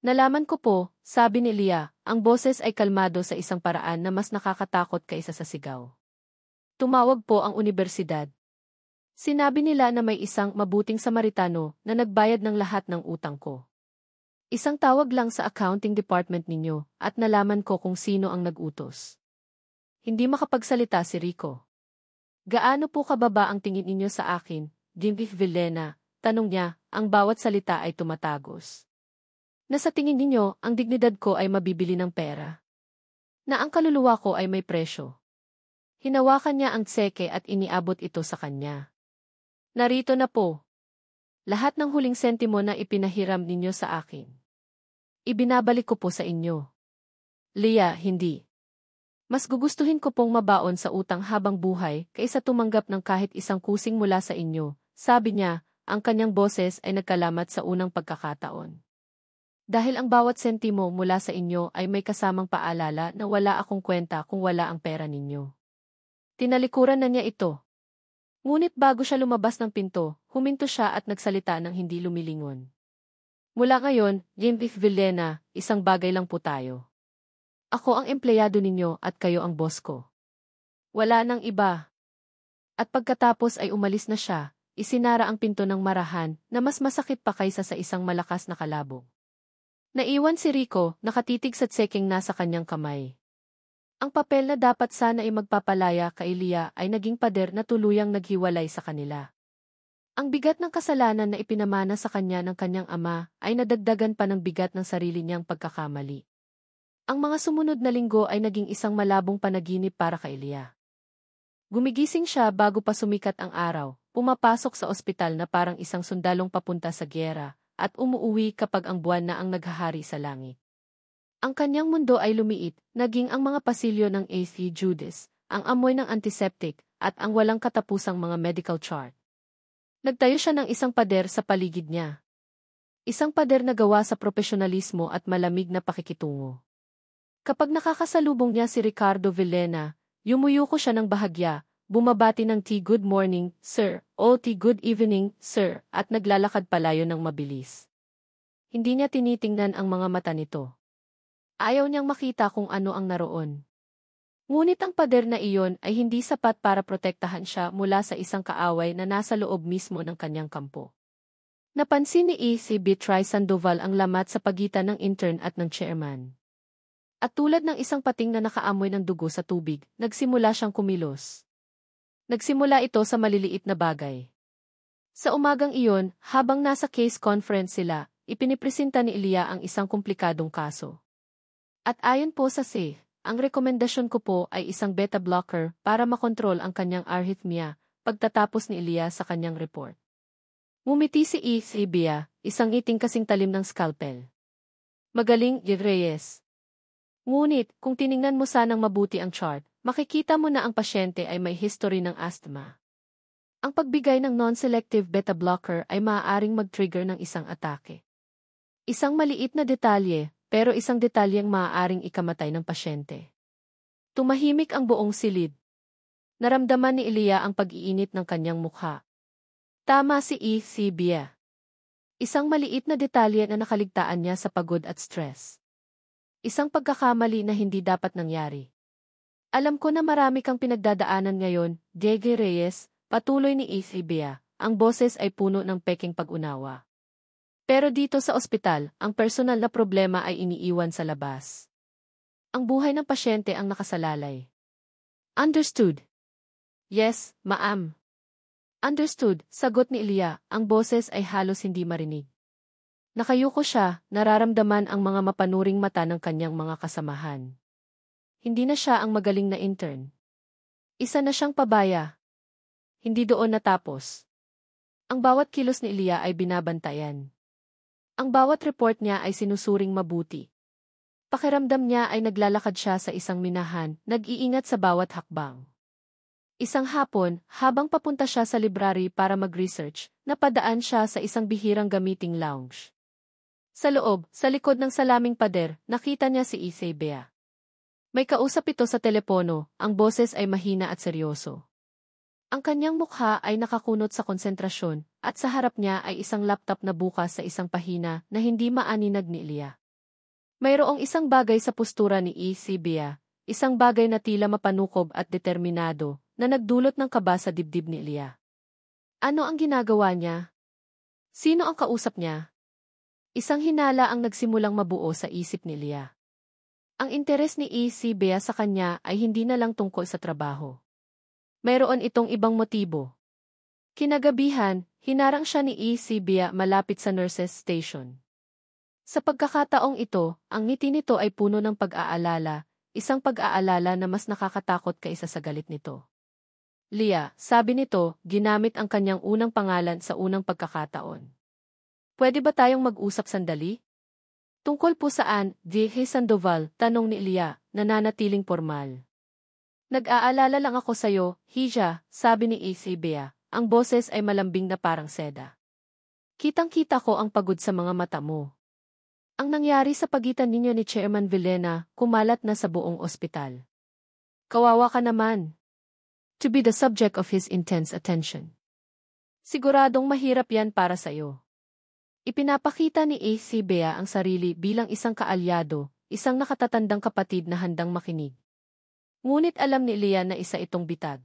Nalaman ko po, sabi ni Leah, ang boses ay kalmado sa isang paraan na mas nakakatakot kaysa sa sigaw. Tumawag po ang unibersidad. Sinabi nila na may isang mabuting Samaritano na nagbayad ng lahat ng utang ko. Isang tawag lang sa accounting department ninyo at nalaman ko kung sino ang nag-utos. Hindi makapagsalita si Rico. Gaano po kababa ang tingin ninyo sa akin, Vilena? Tanong niya, ang bawat salita ay tumatagos. Na sa tingin ninyo, ang dignidad ko ay mabibili ng pera. Na ang kaluluwa ko ay may presyo. Hinawakan niya ang tseke at iniabot ito sa kanya. Narito na po. Lahat ng huling sentimo na ipinahiram ninyo sa akin. Ibinabalik ko po sa inyo. Leah, hindi. Mas gugustuhin ko pong mabaon sa utang habang buhay kaysa tumanggap ng kahit isang kusing mula sa inyo, sabi niya, ang kanyang boses ay nagkalamat sa unang pagkakataon. Dahil ang bawat sentimo mula sa inyo ay may kasamang paalala na wala akong kwenta kung wala ang pera ninyo. Tinalikuran na niya ito. Ngunit bago siya lumabas ng pinto, huminto siya at nagsalita ng hindi lumilingon. Mula ngayon, Jimmy Villena, isang bagay lang po tayo. Ako ang empleyado ninyo at kayo ang boss ko. Wala nang iba. At pagkatapos ay umalis na siya, isinara ang pinto ng marahan na mas masakit pa kaysa sa isang malakas na kalabog. Naiwan si Rico, nakatitig sa tseking nasa kanyang kamay. Ang papel na dapat sana ay magpapalaya kay Leah ay naging pader na tuluyang naghiwalay sa kanila. Ang bigat ng kasalanan na ipinamana sa kanya ng kanyang ama ay nadagdagan pa ng bigat ng sarili niyang pagkakamali. Ang mga sumunod na linggo ay naging isang malabong panaginip para kay Leah. Gumigising siya bago pa sumikat ang araw, pumapasok sa ospital na parang isang sundalong papunta sa gyera, at umuuwi kapag ang buwan na ang naghahari sa langit. Ang kanyang mundo ay lumiit, naging ang mga pasilyo ng AC Judas, ang amoy ng antiseptic, at ang walang katapusang mga medical chart. Nagtayo siya ng isang pader sa paligid niya. Isang pader na gawa sa profesionalismo at malamig na pakikitungo. Kapag nakakasalubong niya si Ricardo Villena, yumuyuko siya ng bahagya, bumabati ng tea good morning, sir, o tea good evening, sir, at naglalakad palayo ng mabilis. Hindi niya tinitingnan ang mga mata nito. Ayaw niyang makita kung ano ang naroon. Ngunit ang pader na iyon ay hindi sapat para protektahan siya mula sa isang kaaway na nasa loob mismo ng kanyang kampo. Napansin ni E.C.B. Tri Sandoval ang lamat sa pagitan ng intern at ng chairman. At tulad ng isang pating na nakaamoy ng dugo sa tubig, nagsimula siyang kumilos. Nagsimula ito sa maliliit na bagay. Sa umagang iyon, habang nasa case conference sila, ipinipresenta ni Leah ang isang komplikadong kaso. At ayon po sa SAFE, ang rekomendasyon ko po ay isang beta blocker para makontrol ang kanyang arrhythmia, pagtatapos ni Leah sa kanyang report. Ngumiti si E.C.B. isang ngiting kasing talim ng scalpel. Magaling, Reyes. Ngunit, kung tiningnan mo sanang mabuti ang chart, makikita mo na ang pasyente ay may history ng asthma. Ang pagbigay ng non-selective beta blocker ay maaaring mag-trigger ng isang atake. Isang maliit na detalye, pero isang detalyeng maaaring ikamatay ng pasyente. Tumahimik ang buong silid. Naramdaman ni Leah ang pag-iinit ng kanyang mukha. Tama si E.C.B. Isang maliit na detalye na nakaligtaan niya sa pagod at stress. Isang pagkakamali na hindi dapat nangyari. Alam ko na marami kang pinagdadaanan ngayon, Diego Reyes, patuloy ni E.C.B. Ang boses ay puno ng peking pag-unawa. Pero dito sa ospital, ang personal na problema ay iniiwan sa labas. Ang buhay ng pasyente ang nakasalalay. Understood? Yes, ma'am. Understood, sagot ni Leah, ang boses ay halos hindi marinig. Nakayuko siya, nararamdaman ang mga mapanuring mata ng kanyang mga kasamahan. Hindi na siya ang magaling na intern. Isa na siyang pabaya. Hindi doon natapos. Ang bawat kilos ni Leah ay binabantayan. Ang bawat report niya ay sinusuring mabuti. Pakiramdam niya ay naglalakad siya sa isang minahan, nag-iingat sa bawat hakbang. Isang hapon, habang papunta siya sa library para mag-research, napadaan siya sa isang bihirang gamiting lounge. Sa loob, sa likod ng salaming pader, nakita niya si E.C.B. May kausap ito sa telepono, ang boses ay mahina at seryoso. Ang kanyang mukha ay nakakunot sa konsentrasyon, at sa harap niya ay isang laptop na bukas sa isang pahina na hindi maaninag ni Leah. Mayroong isang bagay sa postura ni E.C.B., isang bagay na tila mapanukob at determinado, na nagdulot ng kaba sa dibdib ni Leah. Ano ang ginagawa niya? Sino ang kausap niya? Isang hinala ang nagsimulang mabuo sa isip ni Leah. Ang interes ni E.C.B. sa kanya ay hindi na lang tungkol sa trabaho. Mayroon itong ibang motibo. Kinagabihan, hinarang siya ni E.C.B. malapit sa nurses station. Sa pagkakataong ito, ang ngiti nito ay puno ng pag-aalala, isang pag-aalala na mas nakakatakot kaysa sa galit nito. Leah, sabi nito, ginamit ang kanyang unang pangalan sa unang pagkakataon. Pwede ba tayong mag-usap sandali? Tungkol po saan, Diego Sandoval, tanong ni Leah, nananatiling formal. Nag-aalala lang ako sa'yo, Hija, sabi ni AC Bea, ang boses ay malambing na parang seda. Kitang-kita ko ang pagod sa mga mata mo. Ang nangyari sa pagitan ninyo ni Chairman Villena, kumalat na sa buong ospital. Kawawa ka naman. To be the subject of his intense attention. Siguradong mahirap yan para sa'yo. Ipinapakita ni AC Bea ang sarili bilang isang kaalyado, isang nakatatandang kapatid na handang makinig. Ngunit alam ni Leah na isa itong bitag.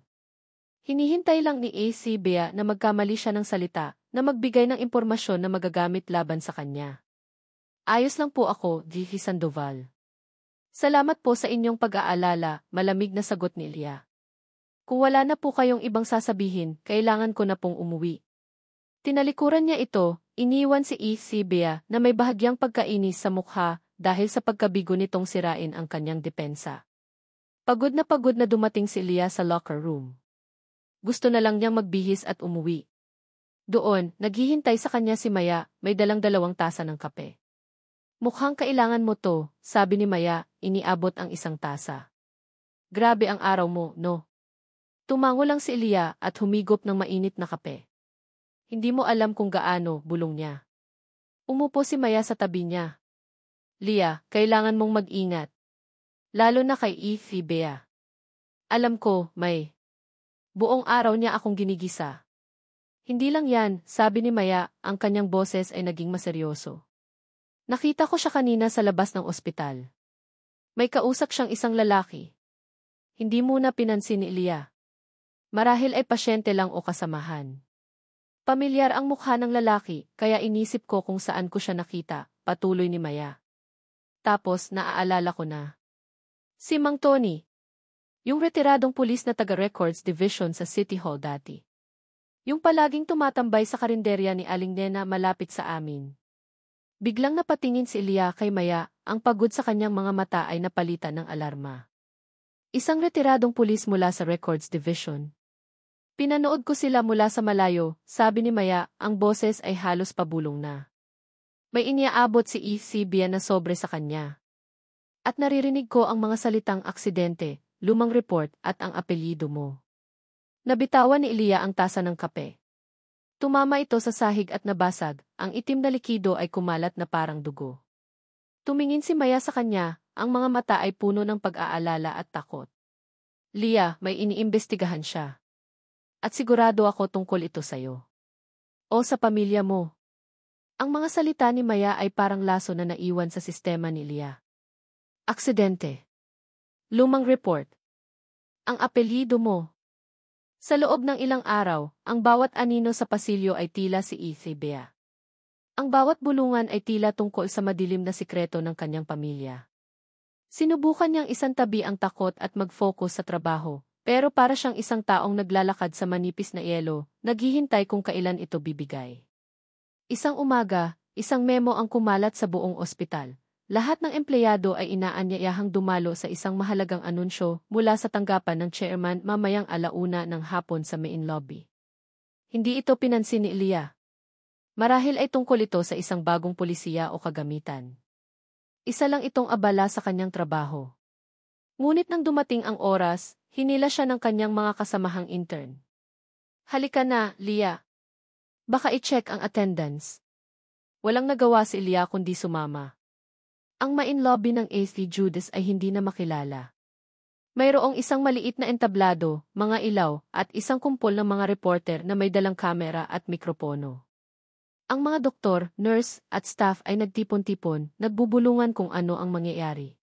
Hinihintay lang ni AC Bea na magkamali siya ng salita, na magbigay ng impormasyon na magagamit laban sa kanya. Ayos lang po ako, G.V. Sandoval. Salamat po sa inyong pag-aalala, malamig na sagot ni Leah. Kung wala na po kayong ibang sasabihin, kailangan ko na pong umuwi. Tinalikuran niya ito, iniwan si AC Bea na may bahagyang pagkainis sa mukha dahil sa pagkabigo nitong sirain ang kanyang depensa. Pagod na dumating si Leah sa locker room. Gusto na lang niyang magbihis at umuwi. Doon, naghihintay sa kanya si Maya, may dalang 2 tasa ng kape. Mukhang kailangan mo to, sabi ni Maya, iniabot ang 1 tasa. Grabe ang araw mo, no? Tumango lang si Leah at humigop ng mainit na kape. Hindi mo alam kung gaano, bulong niya. Umupo si Maya sa tabi niya. Leah, kailangan mong mag-ingat. Lalo na kay AC Bea. Alam ko, May. Buong araw niya akong ginigisa. Hindi lang yan, sabi ni Maya, ang kanyang boses ay naging maseryoso. Nakita ko siya kanina sa labas ng ospital. May kausap siyang isang lalaki. Hindi muna pinansin ni Leah. Marahil ay pasyente lang o kasamahan. Pamilyar ang mukha ng lalaki, kaya inisip ko kung saan ko siya nakita, patuloy ni Maya. Tapos naaalala ko na. Si Mang Tony. Yung retiradong pulis na taga-records division sa City Hall dati. Yung palaging tumatambay sa karinderya ni Aling Nena malapit sa amin. Biglang napatingin si Leah kay Maya, ang pagod sa kanyang mga mata ay napalitan ng alarma. Isang retiradong pulis mula sa records division. Pinanood ko sila mula sa malayo, sabi ni Maya, ang boses ay halos pabulong na. May iniaabot si AC Bea na sobre sa kanya. At naririnig ko ang mga salitang aksidente, lumang report at ang apelyido mo. Nabitawan ni Leah ang tasa ng kape. Tumama ito sa sahig at nabasag, ang itim na likido ay kumalat na parang dugo. Tumingin si Maya sa kanya, ang mga mata ay puno ng pag-aalala at takot. Leah, may iniimbestigahan siya. At sigurado ako tungkol ito sa'yo. O sa pamilya mo. Ang mga salita ni Maya ay parang laso na naiwan sa sistema ni Leah. Aksidente. Lumang report. Ang apelyido mo. Sa loob ng ilang araw, ang bawat anino sa pasilyo ay tila si AC Bea. Ang bawat bulungan ay tila tungkol sa madilim na sikreto ng kanyang pamilya. Sinubukan niyang isantabi ang takot at mag-focus sa trabaho, pero para siyang isang taong naglalakad sa manipis na yelo, naghihintay kung kailan ito bibigay. Isang umaga, isang memo ang kumalat sa buong ospital. Lahat ng empleyado ay inaanyayahang dumalo sa isang mahalagang anunsyo mula sa tanggapan ng chairman mamayang 1:00 ng hapon sa main lobby. Hindi ito pinansin ni Leah. Marahil ay tungkol ito sa isang bagong polisiya o kagamitan. Isa lang itong abala sa kanyang trabaho. Ngunit nang dumating ang oras, hinila siya ng kanyang mga kasamahang intern. Halika na, Leah. Baka i-check ang attendance. Walang nagawa si Leah kundi sumama. Ang main lobby ng AC Judas ay hindi na makilala. Mayroong isang maliit na entablado, mga ilaw, at isang kumpol ng mga reporter na may dalang kamera at mikropono. Ang mga doktor, nurse, at staff ay nagtipon-tipon, nagbubulungan kung ano ang mangyayari.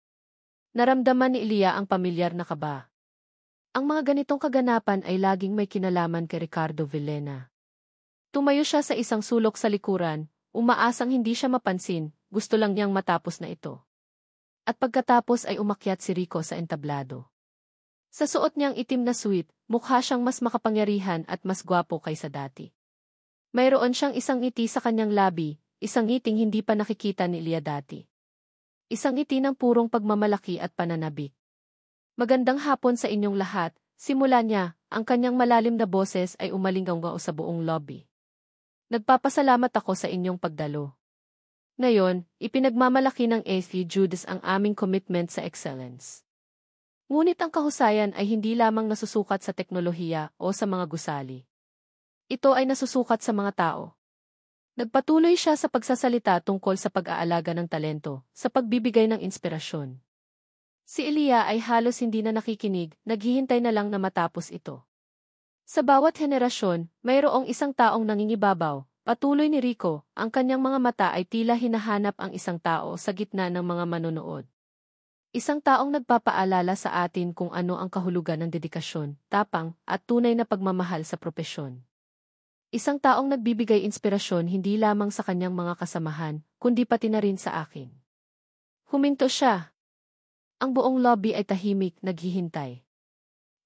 Naramdaman ni Leah ang pamilyar na kaba. Ang mga ganitong kaganapan ay laging may kinalaman kay Ricardo Villena. Tumayo siya sa isang sulok sa likuran, umaasang hindi siya mapansin, gusto lang niyang matapos na ito. At pagkatapos ay umakyat si Rico sa entablado. Sa suot niyang itim na suit, mukha siyang mas makapangyarihan at mas gwapo kaysa dati. Mayroon siyang isang ngiti sa kanyang labi, isang ngiting hindi pa nakikita ni Leah dati. Isang ngiti ng purong pagmamalaki at pananabik. Magandang hapon sa inyong lahat, simula niya, ang kanyang malalim na boses ay umalinggaw sa buong lobby. Nagpapasalamat ako sa inyong pagdalo. Ngayon, ipinagmamalaki ng AC Judas ang aming commitment sa excellence. Ngunit ang kahusayan ay hindi lamang nasusukat sa teknolohiya o sa mga gusali. Ito ay nasusukat sa mga tao. Nagpatuloy siya sa pagsasalita tungkol sa pag-aalaga ng talento, sa pagbibigay ng inspirasyon. Si Elia ay halos hindi na nakikinig, naghihintay na lang na matapos ito. Sa bawat henerasyon, mayroong isang taong nangingibabaw. Patuloy ni Rico, ang kanyang mga mata ay tila hinahanap ang isang tao sa gitna ng mga manonood. Isang taong nagpapaalala sa atin kung ano ang kahulugan ng dedikasyon, tapang, at tunay na pagmamahal sa propesyon. Isang taong nagbibigay inspirasyon hindi lamang sa kanyang mga kasamahan, kundi pati na rin sa akin. Huminto siya. Ang buong lobby ay tahimik, naghihintay.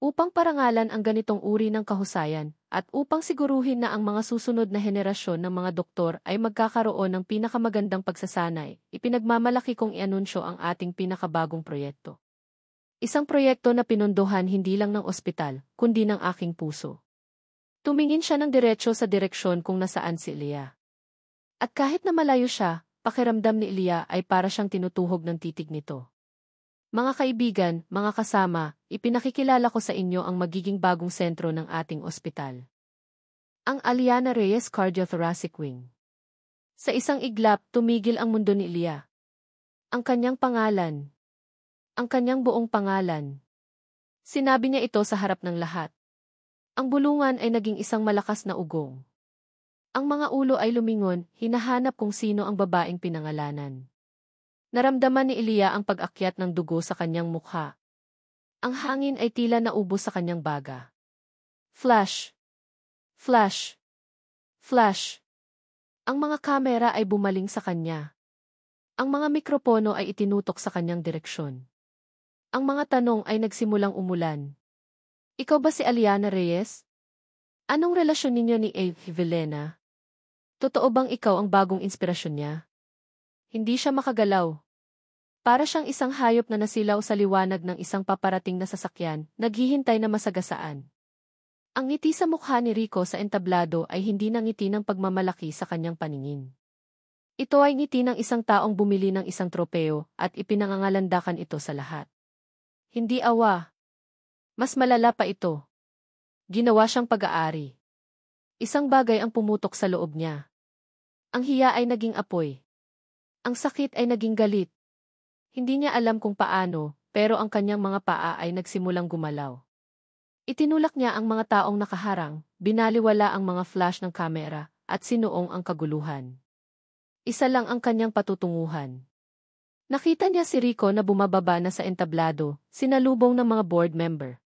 Upang parangalan ang ganitong uri ng kahusayan, at upang siguruhin na ang mga susunod na henerasyon ng mga doktor ay magkakaroon ng pinakamagandang pagsasanay, ipinagmamalaki kong ianunsyo ang ating pinakabagong proyekto. Isang proyekto na pinondohan hindi lang ng ospital, kundi ng aking puso. Tumingin siya ng diretso sa direksyon kung nasaan si Elia. At kahit na malayo siya, pakiramdam ni Elia ay para siyang tinutuhog ng titig nito. Mga kaibigan, mga kasama, ipinakikilala ko sa inyo ang magiging bagong sentro ng ating ospital. Ang Aliana Reyes Cardiothoracic Wing. Sa isang iglap, tumigil ang mundo ni Elia. Ang kanyang pangalan. Ang kanyang buong pangalan. Sinabi niya ito sa harap ng lahat. Ang bulungan ay naging isang malakas na ugong. Ang mga ulo ay lumingon, hinahanap kung sino ang babaeng pinangalanan. Naramdaman ni Elia ang pag-akyat ng dugo sa kanyang mukha. Ang hangin ay tila naubos sa kanyang baga. Flash! Flash! Flash! Ang mga kamera ay bumaling sa kanya. Ang mga mikropono ay itinutok sa kanyang direksyon. Ang mga tanong ay nagsimulang umulan. Ikaw ba si Aliana Reyes? Anong relasyon ninyo ni Evelena? Totoo bang ikaw ang bagong inspirasyon niya? Hindi siya makagalaw. Para siyang isang hayop na nasilaw sa liwanag ng isang paparating na sasakyan, naghihintay na masagasaan. Ang ngiti sa mukha ni Rico sa entablado ay hindi na ngiti ng pagmamalaki sa kanyang paningin. Ito ay ngiti ng isang taong bumili ng isang tropeo at ipinangangalandakan ito sa lahat. Hindi awa. Mas malala pa ito. Ginawa siyang pag-aari. Isang bagay ang pumutok sa loob niya. Ang hiya ay naging apoy. Ang sakit ay naging galit. Hindi niya alam kung paano, pero ang kanyang mga paa ay nagsimulang gumalaw. Itinulak niya ang mga taong nakaharang, binaliwala ang mga flash ng kamera, at sinuong ang kaguluhan. Isa lang ang kanyang patutunguhan. Nakita niya si Rico na bumababa na sa entablado, sinalubong ng mga board member.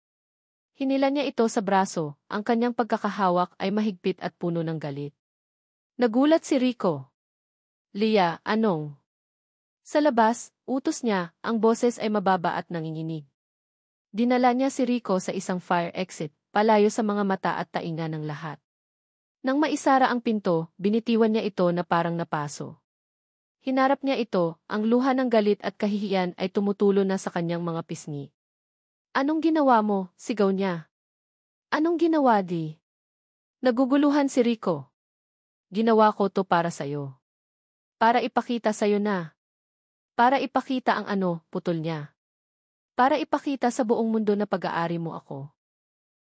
Hinila niya ito sa braso, ang kanyang pagkakahawak ay mahigpit at puno ng galit. Nagulat si Rico. Lia, anong? Sa labas, utos niya, ang boses ay mababa at nanginginig. Dinala niya si Rico sa isang fire exit, palayo sa mga mata at tainga ng lahat. Nang maisara ang pinto, binitiwan niya ito na parang napaso. Hinarap niya ito, ang luha ng galit at kahihiyan ay tumutulo na sa kanyang mga pisngi. Anong ginawa mo? Sigaw niya. Anong ginawa di? Naguguluhan si Rico. Ginawa ko to para sa'yo. Para ipakita sa'yo na. Para ipakita ang putol niya. Para ipakita sa buong mundo na pag-aari mo ako.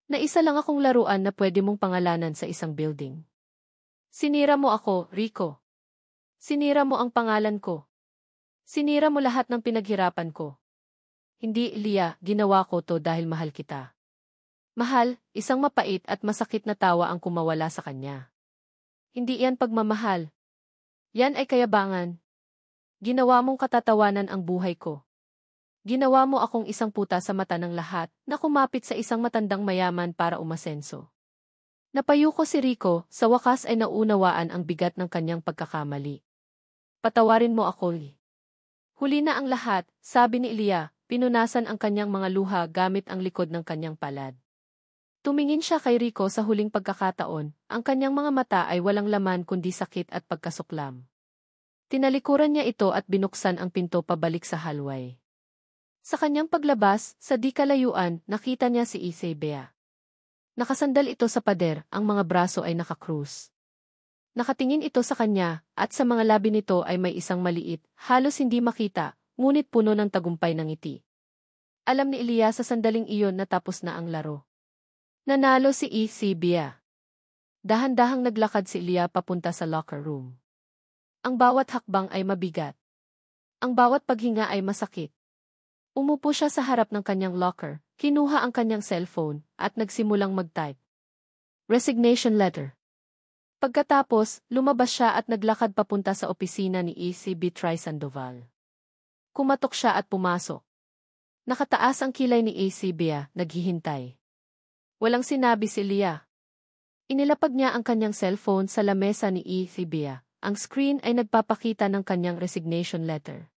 Na isa lang akong laruan na pwede mong pangalanan sa isang building. Sinira mo ako, Rico. Sinira mo ang pangalan ko. Sinira mo lahat ng pinaghirapan ko. Hindi, Elia, ginawa ko to dahil mahal kita. Mahal, isang mapait at masakit na tawa ang kumawala sa kanya. Hindi yan pagmamahal. Yan ay kayabangan. Ginawa mong katatawanan ang buhay ko. Ginawa mo akong isang puta sa mata ng lahat na kumapit sa isang matandang mayaman para umasenso. Napayuko si Rico, sa wakas ay naunawaan ang bigat ng kanyang pagkakamali. Patawarin mo ako, Lee. Huli na ang lahat, sabi ni Elia, pinunasan ang kanyang mga luha gamit ang likod ng kanyang palad. Tumingin siya kay Rico sa huling pagkakataon, ang kanyang mga mata ay walang laman kundi sakit at pagkasuklam. Tinalikuran niya ito at binuksan ang pinto pabalik sa hallway. Sa kanyang paglabas, sa di kalayuan, nakita niya si Isabea. Nakasandal ito sa pader, ang mga braso ay nakakrus. Nakatingin ito sa kanya, at sa mga labi nito ay may isang maliit, halos hindi makita, ngunit puno ng tagumpay ng ngiti. Alam ni Ilya sa sandaling iyon na tapos na ang laro. Nanalo si Bea. Dahan-dahang naglakad si Ilya papunta sa locker room. Ang bawat hakbang ay mabigat. Ang bawat paghinga ay masakit. Umupo siya sa harap ng kanyang locker, kinuha ang kanyang cellphone, at nagsimulang mag-type. Resignation letter. Pagkatapos, lumabas siya at naglakad papunta sa opisina ni Beatrice Sandoval. Kumatok siya at pumasok. Nakataas ang kilay ni Bea, naghihintay. Walang sinabi si Ilya. Inilapag niya ang kanyang cellphone sa lamesa ni Bea. Ang screen ay nagpapakita ng kanyang resignation letter.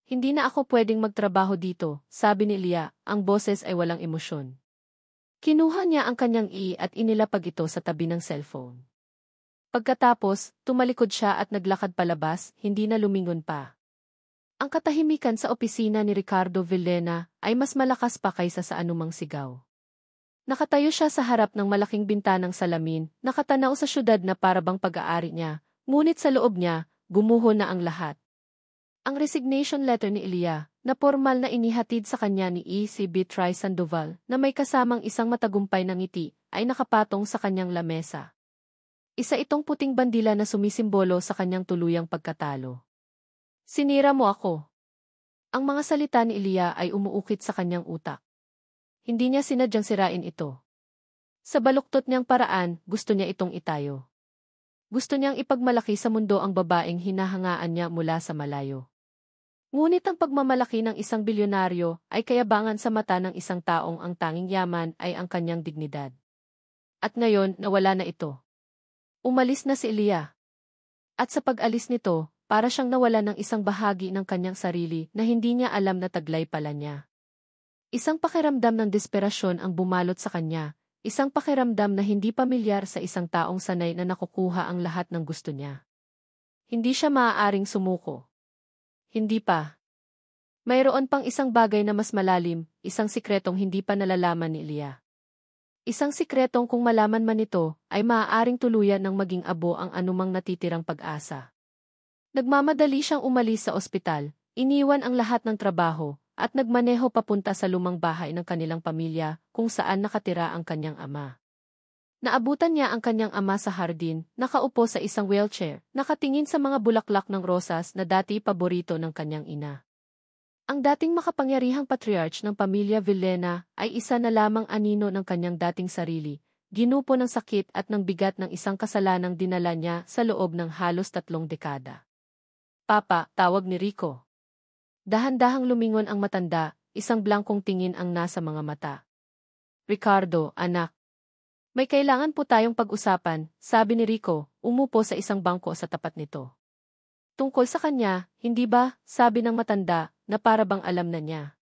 Hindi na ako pwedeng magtrabaho dito, sabi ni Ilya, ang boses ay walang emosyon. Kinuha niya ang kanyang at inilapag ito sa tabi ng cellphone. Pagkatapos, tumalikod siya at naglakad palabas, hindi na lumingon pa. Ang katahimikan sa opisina ni Ricardo Villena ay mas malakas pa kaysa sa anumang sigaw. Nakatayo siya sa harap ng malaking bintanang salamin, nakatanaw sa syudad na parabang pag-aari niya, ngunit sa loob niya, gumuho na ang lahat. Ang resignation letter ni Ilya, na formal na inihatid sa kanya ni Beatrice Sandoval na may kasamang isang matagumpay na ngiti, ay nakapatong sa kanyang lamesa. Isa itong puting bandila na sumisimbolo sa kanyang tuluyang pagkatalo. Sinira mo ako. Ang mga salita ni Ilya ay umuukit sa kanyang utak. Hindi niya sinadyang sirain ito. Sa baluktot niyang paraan, gusto niya itong itayo. Gusto niyang ipagmalaki sa mundo ang babaeng hinahangaan niya mula sa malayo. Ngunit ang pagmamalaki ng isang bilyonaryo ay kayabangan sa mata ng isang taong ang tanging yaman ay ang kanyang dignidad. At ngayon, nawala na ito. Umalis na si Ilya. At sa pag-alis nito, para siyang nawala ng isang bahagi ng kanyang sarili na hindi niya alam na taglay pala niya. Isang pakiramdam ng desperasyon ang bumalot sa kanya, isang pakiramdam na hindi pamilyar sa isang taong sanay na nakukuha ang lahat ng gusto niya. Hindi siya maaaring sumuko. Hindi pa. Mayroon pang isang bagay na mas malalim, isang sikretong hindi pa nalalaman ni Ilya. Isang sikretong kung malaman man ito, ay maaaring tuluyan ng maging abo ang anumang natitirang pag-asa. Nagmamadali siyang umalis sa ospital, iniwan ang lahat ng trabaho, at nagmaneho papunta sa lumang bahay ng kanilang pamilya, kung saan nakatira ang kanyang ama. Naabutan niya ang kanyang ama sa hardin, nakaupo sa isang wheelchair, nakatingin sa mga bulaklak ng rosas na dati paborito ng kanyang ina. Ang dating makapangyarihang patriarch ng pamilya Villena ay isa na lamang anino ng kanyang dating sarili, ginupo ng sakit at ng bigat ng isang kasalanang dinala niya sa loob ng halos 3 dekada. Papa, tawag ni Rico. Dahan-dahang lumingon ang matanda, isang blankong tingin ang nasa mga mata. Ricardo, anak. May kailangan po tayong pag-usapan, sabi ni Rico, umupo sa isang bangko sa tapat nito. Tungkol sa kanya, hindi ba, sabi ng matanda, na parabang alam na niya.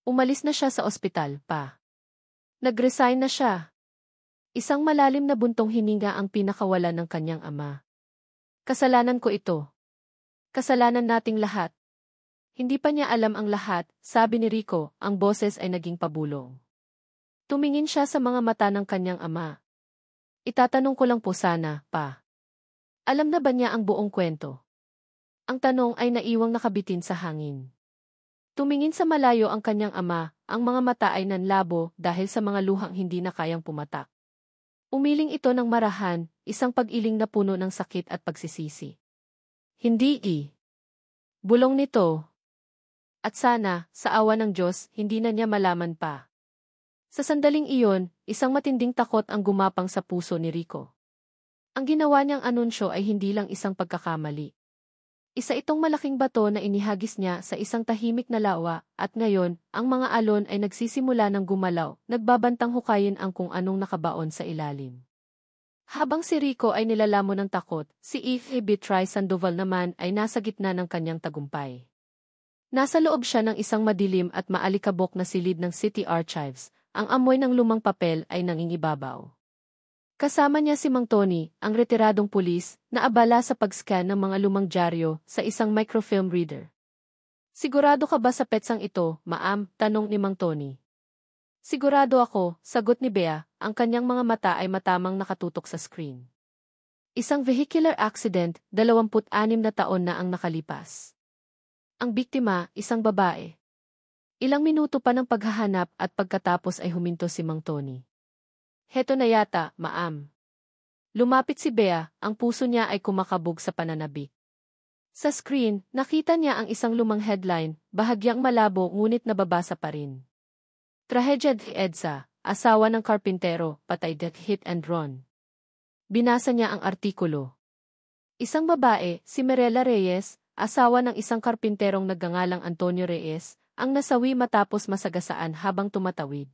Umalis na siya sa ospital, pa. Nag-resign na siya. Isang malalim na buntong hininga ang pinakawalan ng kanyang ama. Kasalanan ko ito. Kasalanan nating lahat. Hindi pa niya alam ang lahat, sabi ni Rico, ang boses ay naging pabulong. Tumingin siya sa mga mata ng kanyang ama. Itatanong ko lang po sana, pa. Alam na ba niya ang buong kwento? Ang tanong ay naiwang nakabitin sa hangin. Tumingin sa malayo ang kanyang ama, ang mga mata ay nanlabo dahil sa mga luhang hindi na kayang pumatak. Umiling ito ng marahan, isang pag-iling na puno ng sakit at pagsisisi. Hindi bulong nito. At sana, sa awa ng Diyos, hindi na niya malaman pa. Sa sandaling iyon, isang matinding takot ang gumapang sa puso ni Rico. Ang ginawa niyang anunsyo ay hindi lang isang pagkakamali. Isa itong malaking bato na inihagis niya sa isang tahimik na lawa, at ngayon, ang mga alon ay nagsisimula ng gumalaw, nagbabantang hukayin ang kung anong nakabaon sa ilalim. Habang si Rico ay nilalamon ng takot, si Beatrice Sandoval naman ay nasa gitna ng kanyang tagumpay. Nasa loob siya ng isang madilim at maalikabok na silid ng City Archives, ang amoy ng lumang papel ay nangingibabaw. Kasama niya si Mang Tony, ang retiradong pulis, na abala sa pag-scan ng mga lumang dyaryo sa isang microfilm reader. Sigurado ka ba sa petsang ito, ma'am? Tanong ni Mang Tony. Sigurado ako, sagot ni Bea, ang kanyang mga mata ay matamang nakatutok sa screen. Isang vehicular accident, 26 na taon na ang nakalipas. Ang biktima, isang babae. Ilang minuto pa ng paghahanap at pagkatapos ay huminto si Mang Tony. Heto na yata, ma'am. Lumapit si Bea, ang puso niya ay kumakabog sa pananabik. Sa screen, nakita niya ang isang lumang headline, bahagyang malabo ngunit nababasa pa rin. Trahedya ni Edsa, asawa ng karpintero, patay hit and run. Binasa niya ang artikulo. Isang babae, si Mirella Reyes, asawa ng isang karpinterong nagngangalang Antonio Reyes, ang nasawi matapos masagasaan habang tumatawid.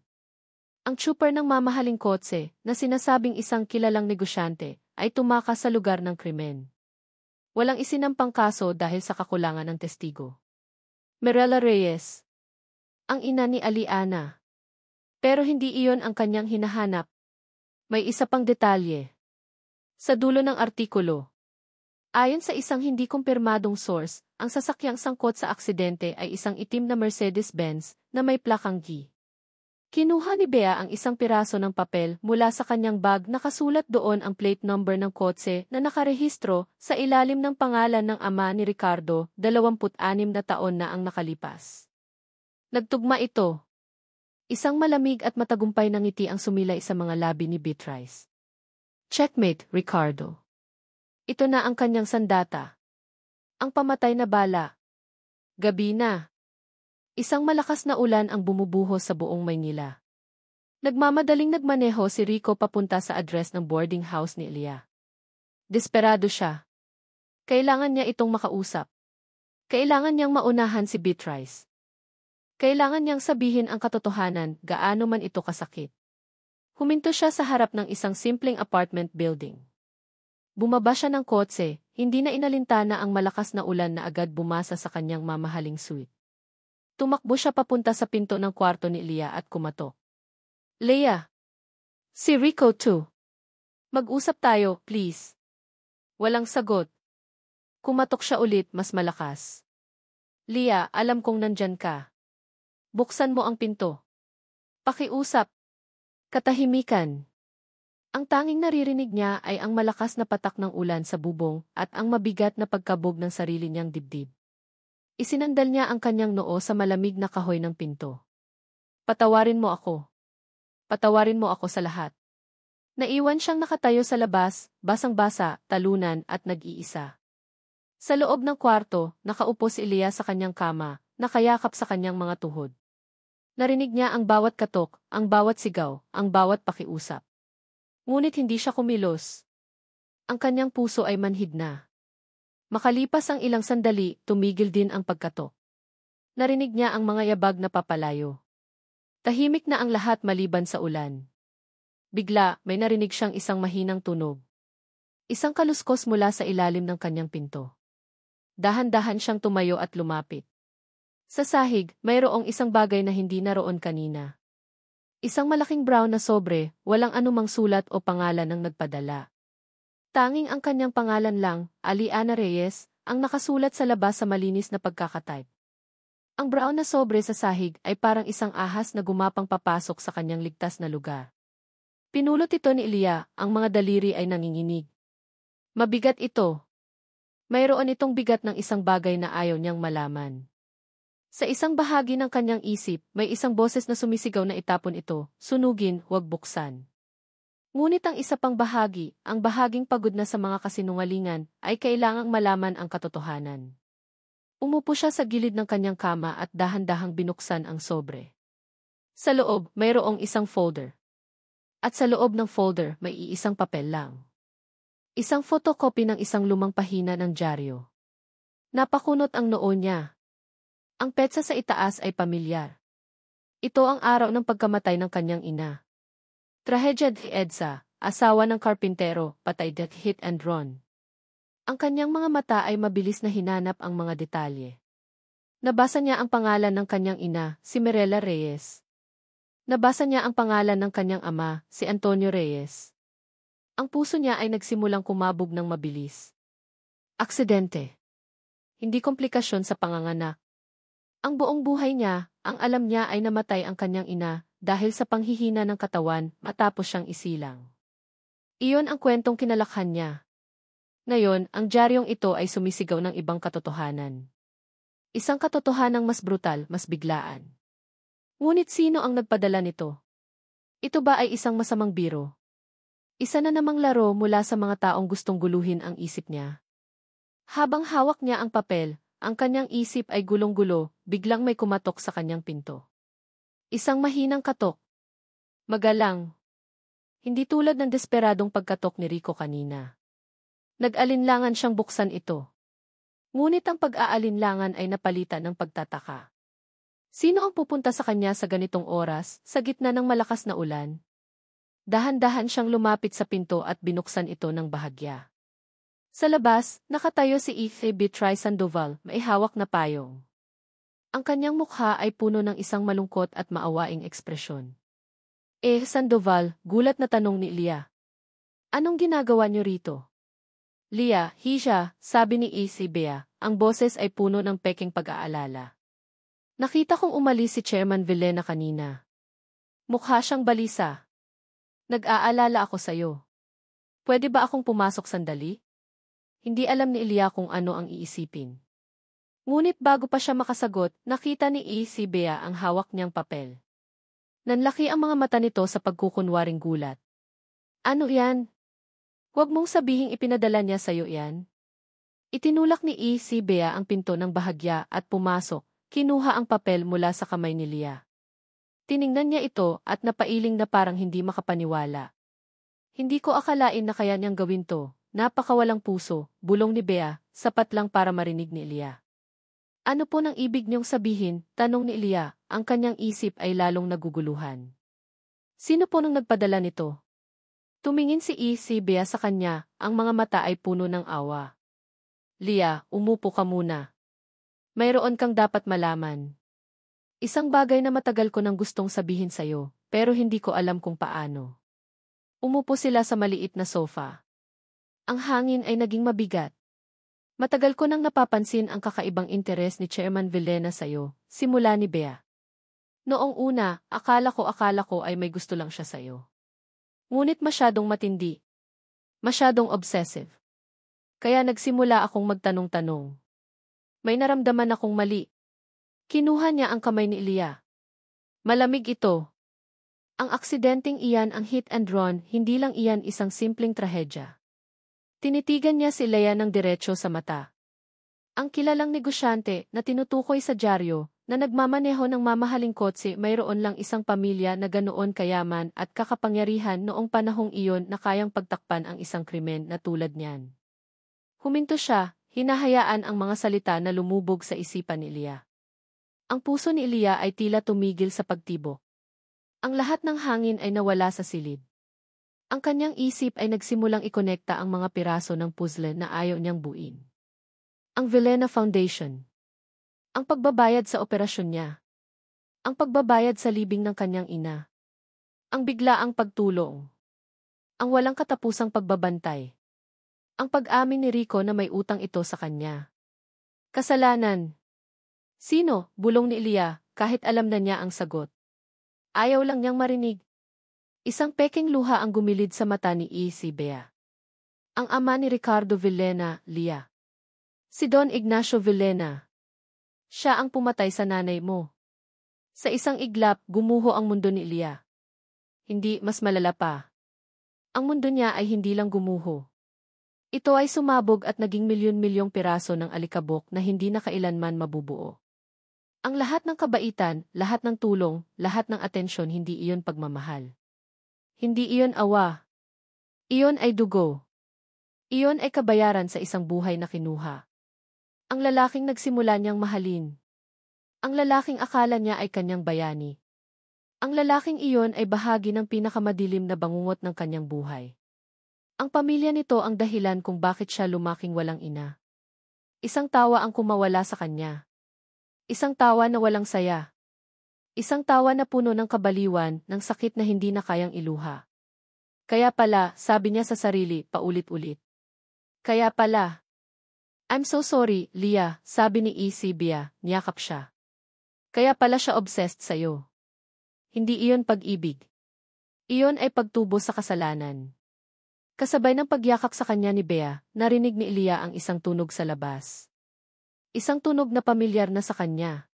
Ang tsuper ng mamahaling kotse, na sinasabing isang kilalang negosyante, ay tumakas sa lugar ng krimen. Walang isinampang kaso dahil sa kakulangan ng testigo. Mirella Reyes, ang ina ni Aliana. Pero hindi iyon ang kanyang hinahanap. May isa pang detalye. Sa dulo ng artikulo, ayon sa isang hindi kumpirmadong source, ang sasakyang sangkot sa aksidente ay isang itim na Mercedes-Benz na may plakang G. Kinuha ni Bea ang isang piraso ng papel mula sa kanyang bag, nakasulat doon ang plate number ng kotse na nakarehistro sa ilalim ng pangalan ng ama ni Ricardo, 26 na taon na ang nakalipas. Nagtugma ito. Isang malamig at matagumpay na ngiti ang sumilay sa mga labi ni Beatrice. Checkmate, Ricardo. Ito na ang kanyang sandata. Ang pamatay na bala. Gabi na. Isang malakas na ulan ang bumubuhos sa buong Maynila. Nagmamadaling nagmaneho si Rico papunta sa address ng boarding house ni Elia. Desperado siya. Kailangan niya itong makausap. Kailangan niyang maunahan si Beatrice. Kailangan niyang sabihin ang katotohanan, gaano man ito kasakit. Huminto siya sa harap ng isang simpleng apartment building. Bumaba siya ng kotse, hindi na inalintana ang malakas na ulan na agad bumasa sa kanyang mamahaling suite. Tumakbo siya papunta sa pinto ng kwarto ni Leah at kumatok. Leah! Si Rico too. Mag-usap tayo, please. Walang sagot. Kumatok siya ulit, mas malakas. Leah, alam kong nandyan ka. Buksan mo ang pinto. Pakiusap. Katahimikan. Ang tanging naririnig niya ay ang malakas na patak ng ulan sa bubong at ang mabigat na pagkabog ng sarili niyang dibdib. Isinandal niya ang kanyang noo sa malamig na kahoy ng pinto. Patawarin mo ako. Patawarin mo ako sa lahat. Naiwan siyang nakatayo sa labas, basang-basa, talunan at nag-iisa. Sa loob ng kwarto, nakaupo si Elia sa kanyang kama, nakayakap sa kanyang mga tuhod. Narinig niya ang bawat katok, ang bawat sigaw, ang bawat pakiusap. Ngunit hindi siya kumilos. Ang kanyang puso ay manhid na. Makalipas ang ilang sandali, tumigil din ang pagkatok. Narinig niya ang mga yabag na papalayo. Tahimik na ang lahat maliban sa ulan. Bigla, may narinig siyang isang mahinang tunog. Isang kaluskos mula sa ilalim ng kanyang pinto. Dahan-dahan siyang tumayo at lumapit. Sa sahig, mayroong isang bagay na hindi naroon kanina. Isang malaking brown na sobre, walang anumang sulat o pangalan ng nagpadala. Tanging ang kanyang pangalan lang, Aliana Reyes, ang nakasulat sa labas sa malinis na pagkakatype. Ang brown na sobre sa sahig ay parang isang ahas na gumapang papasok sa kanyang ligtas na lugar. Pinulot ito ni Elia, ang mga daliri ay nanginginig. Mabigat ito. Mayroon itong bigat ng isang bagay na ayaw niyang malaman. Sa isang bahagi ng kanyang isip, may isang boses na sumisigaw na itapon ito, sunugin, huwag buksan. Ngunit ang isa pang bahagi, ang bahaging pagod na sa mga kasinungalingan, ay kailangang malaman ang katotohanan. Umupo siya sa gilid ng kanyang kama at dahan-dahang binuksan ang sobre. Sa loob, mayroong isang folder. At sa loob ng folder, may iisang papel lang. Isang photocopy ng isang lumang pahina ng dyaryo. Napakunot ang noo niya. Ang petsa sa itaas ay pamilyar. Ito ang araw ng pagkamatay ng kanyang ina. Trahedya ni Edsa, asawa ng karpintero, patay hit and run. Ang kanyang mga mata ay mabilis na hinanap ang mga detalye. Nabasa niya ang pangalan ng kanyang ina, si Mirella Reyes. Nabasa niya ang pangalan ng kanyang ama, si Antonio Reyes. Ang puso niya ay nagsimulang kumabog ng mabilis. Aksidente. Hindi komplikasyon sa panganganak. Ang buong buhay niya, ang alam niya ay namatay ang kanyang ina dahil sa panghihina ng katawan matapos siyang isilang. Iyon ang kwentong kinalakhan niya. Ngayon, ang dyaryong ito ay sumisigaw ng ibang katotohanan. Isang katotohanang mas brutal, mas biglaan. Ngunit sino ang nagpadala nito? Ito ba ay isang masamang biro? Isa na namang laro mula sa mga taong gustong guluhin ang isip niya. Habang hawak niya ang papel, ang kanyang isip ay gulong-gulo, biglang may kumatok sa kanyang pinto. Isang mahinang katok. Magalang. Hindi tulad ng desperadong pagkatok ni Rico kanina. Nag-alinlangan siyang buksan ito. Ngunit ang pag-aalinlangan ay napalitan ng pagtataka. Sino ang pupunta sa kanya sa ganitong oras, sa gitna ng malakas na ulan? Dahan-dahan siyang lumapit sa pinto at binuksan ito ng bahagya. Sa labas, nakatayo si E.B. Sandoval, may hawak na payong. Ang kanyang mukha ay puno ng isang malungkot at maawaing ekspresyon. Sandoval, gulat na tanong ni Leah. Anong ginagawa niyo rito? Leah, Hisha, sabi ni E.B. Ang boses ay puno ng peking pag-aalala. Nakita kong umalis si Chairman Villena kanina. Mukha siyang balisa. Nag-aalala ako sa'yo. Pwede ba akong pumasok sandali? Hindi alam ni Elia kung ano ang iisipin. Ngunit bago pa siya makasagot, nakita ni Bea ang hawak niyang papel. Nanlaki ang mga mata nito sa pagkukunwaring gulat. Ano yan? Huwag mong sabihing ipinadala niya sa'yo yan. Itinulak ni Bea ang pinto ng bahagya at pumasok. Kinuha ang papel mula sa kamay ni Leah. Tiningnan niya ito at napailing na parang hindi makapaniwala. Hindi ko akalain na kaya niyang gawin to. Napakawalang puso, bulong ni Bea, sapat lang para marinig ni Leah. Ano po nang ibig niyong sabihin? Tanong ni Leah, ang kanyang isip ay lalong naguguluhan. Sino po nang nagpadala nito? Tumingin si Bea sa kanya, ang mga mata ay puno ng awa. Leah, umupo ka muna. Mayroon kang dapat malaman. Isang bagay na matagal ko nang gustong sabihin sa'yo, pero hindi ko alam kung paano. Umupo sila sa maliit na sofa. Ang hangin ay naging mabigat. Matagal ko nang napapansin ang kakaibang interes ni Chairman Villena sa'yo, simula ni Bea. Noong una, akala ko ay may gusto lang siya sa'yo. Ngunit masyadong matindi. Masyadong obsessive. Kaya nagsimula akong magtanong-tanong. May naramdaman akong mali. Kinuha niya ang kamay ni Leah. Malamig ito. Ang aksidenteng iyan ang hit and run, hindi lang iyan isang simpleng trahedya. Tinitigan niya si Leah ng diretso sa mata. Ang kilalang negosyante na tinutukoy sa dyaryo na nagmamaneho ng mamahaling kotse mayroon lang isang pamilya na ganoon kayaman at kakapangyarihan noong panahong iyon na kayang pagtakpan ang isang krimen na tulad niyan. Huminto siya. Hinahayaan ang mga salita na lumubog sa isipan ni Leah. Ang puso ni Leah ay tila tumigil sa pagtibok. Ang lahat ng hangin ay nawala sa silid. Ang kanyang isip ay nagsimulang ikonekta ang mga piraso ng puzzle na ayaw niyang buuin. Ang Villena Foundation. Ang pagbabayad sa operasyon niya. Ang pagbabayad sa libing ng kanyang ina. Ang biglaang pagtulong. Ang walang katapusang pagbabantay. Ang pag-amin ni Rico na may utang ito sa kanya. Kasalanan. Sino? Bulong ni Leah, kahit alam na niya ang sagot. Ayaw lang niyang marinig. Isang peking luha ang gumilid sa mata ni Bea. Ang ama ni Ricardo Villena, Leah. Si Don Ignacio Villena. Siya ang pumatay sa nanay mo. Sa isang iglap, gumuho ang mundo ni Leah. Hindi, mas malala pa. Ang mundo niya ay hindi lang gumuho. Ito ay sumabog at naging milyon-milyong piraso ng alikabok na hindi na kailanman mabubuo. Ang lahat ng kabaitan, lahat ng tulong, lahat ng atensyon, hindi iyon pagmamahal. Hindi iyon awa. Iyon ay dugo. Iyon ay kabayaran sa isang buhay na kinuha. Ang lalaking nagsimula niyang mahalin. Ang lalaking akala niya ay kanyang bayani. Ang lalaking iyon ay bahagi ng pinakamadilim na bangungot ng kanyang buhay. Ang pamilya nito ang dahilan kung bakit siya lumaking walang ina. Isang tawa ang kumawala sa kanya. Isang tawa na walang saya. Isang tawa na puno ng kabaliwan, ng sakit na hindi na kayang iluha. Kaya pala, sabi niya sa sarili, paulit-ulit. Kaya pala. I'm so sorry, Leah, sabi ni Bea, niyakap siya. Kaya pala siya obsessed sa'yo. Hindi iyon pag-ibig. Iyon ay pagtubo sa kasalanan. Kasabay ng pagyakap sa kanya ni Bea, narinig ni Leah ang isang tunog sa labas. Isang tunog na pamilyar na sa kanya.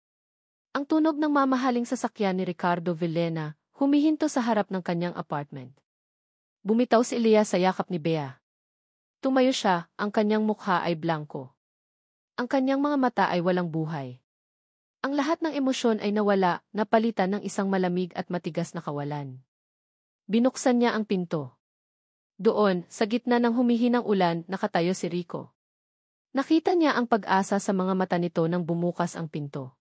Ang tunog ng mamahaling sasakyan ni Ricardo Villena, humihinto sa harap ng kanyang apartment. Bumitaw si Elia sa yakap ni Bea. Tumayo siya, ang kanyang mukha ay blanko. Ang kanyang mga mata ay walang buhay. Ang lahat ng emosyon ay nawala, napalitan ng isang malamig at matigas na kawalan. Binuksan niya ang pinto. Doon, sa gitna ng humihinang ulan, nakatayo si Rico. Nakita niya ang pag-asa sa mga mata nito nang bumukas ang pinto.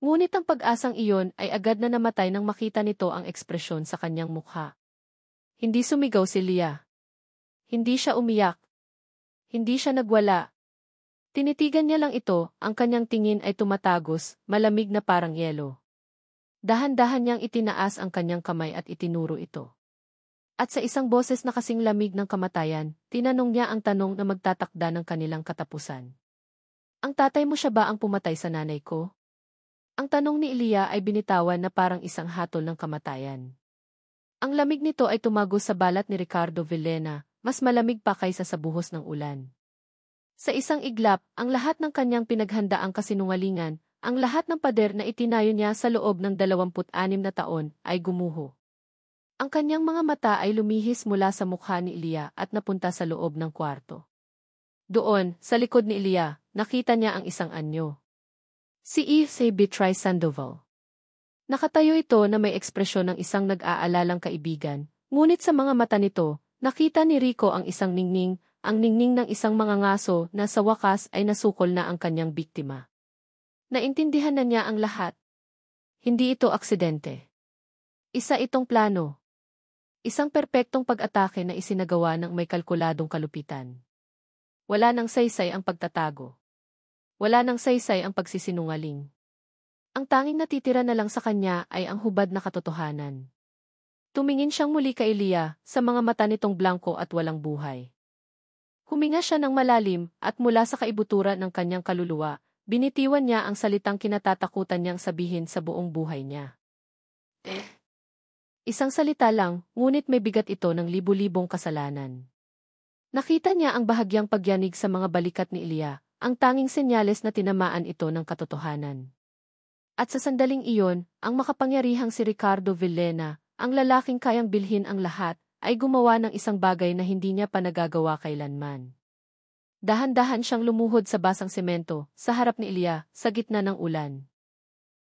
Ngunit ang pag-asang iyon ay agad na namatay nang makita nito ang ekspresyon sa kanyang mukha. Hindi sumigaw si Lia. Hindi siya umiyak. Hindi siya nagwala. Tinitigan niya lang ito, ang kanyang tingin ay tumatagos, malamig na parang yelo. Dahan-dahan niyang itinaas ang kanyang kamay at itinuro ito. At sa isang boses na kasing lamig ng kamatayan, tinanong niya ang tanong na magtatakda ng kanilang katapusan. Ang tatay mo siya ba ang pumatay sa nanay ko? Ang tanong ni Elia ay binitawan na parang isang hatol ng kamatayan. Ang lamig nito ay tumagos sa balat ni Ricardo Villena, mas malamig pa kaysa sa buhos ng ulan. Sa isang iglap, ang lahat ng kanyang pinaghandaang kasinungalingan, ang lahat ng pader na itinayo niya sa loob ng 26 na taon, ay gumuho. Ang kanyang mga mata ay lumihis mula sa mukha ni Elia at napunta sa loob ng kwarto. Doon, sa likod ni Elia, nakita niya ang isang anyo. Si Yves Betray Sandoval. Nakatayo ito na may ekspresyon ng isang nag-aalalang kaibigan, ngunit sa mga mata nito, nakita ni Rico ang isang ningning, ang ningning ng isang mga ngaso na sa wakas ay nasukol na ang kanyang biktima. Naintindihan na niya ang lahat. Hindi ito aksidente. Isa itong plano. Isang perpektong pag-atake na isinagawa ng may kalkuladong kalupitan. Wala nang saysay ang pagtatago. Wala nang saysay ang pagsisinungaling. Ang tanging natitira na lang sa kanya ay ang hubad na katotohanan. Tumingin siyang muli kay Elia, sa mga mata nitong blanko at walang buhay. Huminga siya ng malalim, at mula sa kaibuturan ng kanyang kaluluwa, binitiwan niya ang salitang kinatatakutan niyang sabihin sa buong buhay niya. Isang salita lang, ngunit may bigat ito ng libu-libong kasalanan. Nakita niya ang bahagyang pagyanig sa mga balikat ni Elia, ang tanging senyales na tinamaan ito ng katotohanan. At sa sandaling iyon, ang makapangyarihang si Ricardo Villena, ang lalaking kayang bilhin ang lahat, ay gumawa ng isang bagay na hindi niya pa nagagawa kailanman. Dahan-dahan siyang lumuhod sa basang semento, sa harap ni Elia, sa gitna ng ulan.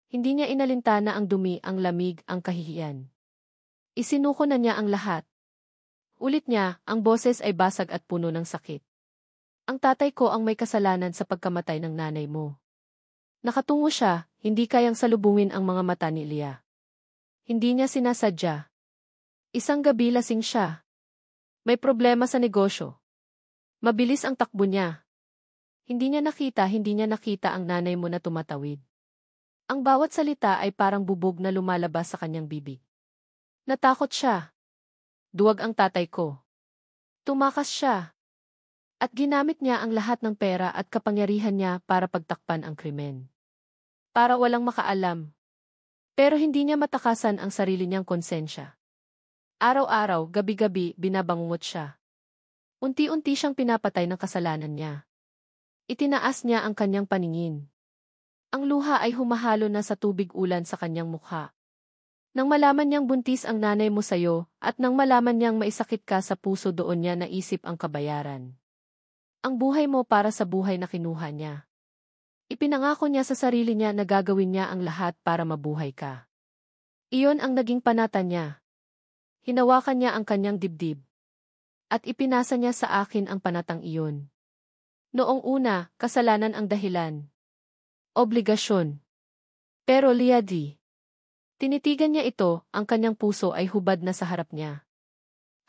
Hindi niya inalintana ang dumi, ang lamig, ang kahihiyan. Isinuko na niya ang lahat. Ulit niya, ang boses ay basag at puno ng sakit. Ang tatay ko ang may kasalanan sa pagkamatay ng nanay mo. Nakatungo siya, hindi kayang salubungin ang mga mata ni Elia. Hindi niya sinasadya. Isang gabi lasing siya. May problema sa negosyo. Mabilis ang takbo niya. Hindi niya nakita ang nanay mo na tumatawid. Ang bawat salita ay parang bubog na lumalabas sa kanyang bibig. Natakot siya. Duwag ang tatay ko. Tumakas siya. At ginamit niya ang lahat ng pera at kapangyarihan niya para pagtakpan ang krimen. Para walang makaalam. Pero hindi niya matakasan ang sarili niyang konsensya. Araw-araw, gabi-gabi, binabangungot siya. Unti-unti siyang pinapatay ng kasalanan niya. Itinaas niya ang kanyang paningin. Ang luha ay humahalo na sa tubig ulan sa kanyang mukha. Nang malaman niyang buntis ang nanay mo sayo, at nang malaman niyang maisakit ka sa puso, doon niya naisip ang kabayaran. Ang buhay mo para sa buhay na kinuha niya. Ipinangako niya sa sarili niya na gagawin niya ang lahat para mabuhay ka. Iyon ang naging panata niya. Hinawakan niya ang kanyang dibdib. At ipinasa niya sa akin ang panatang iyon. Noong una, kasalanan ang dahilan. Obligasyon. Pero Liadi. Tinitigan niya ito, ang kanyang puso ay hubad na sa harap niya.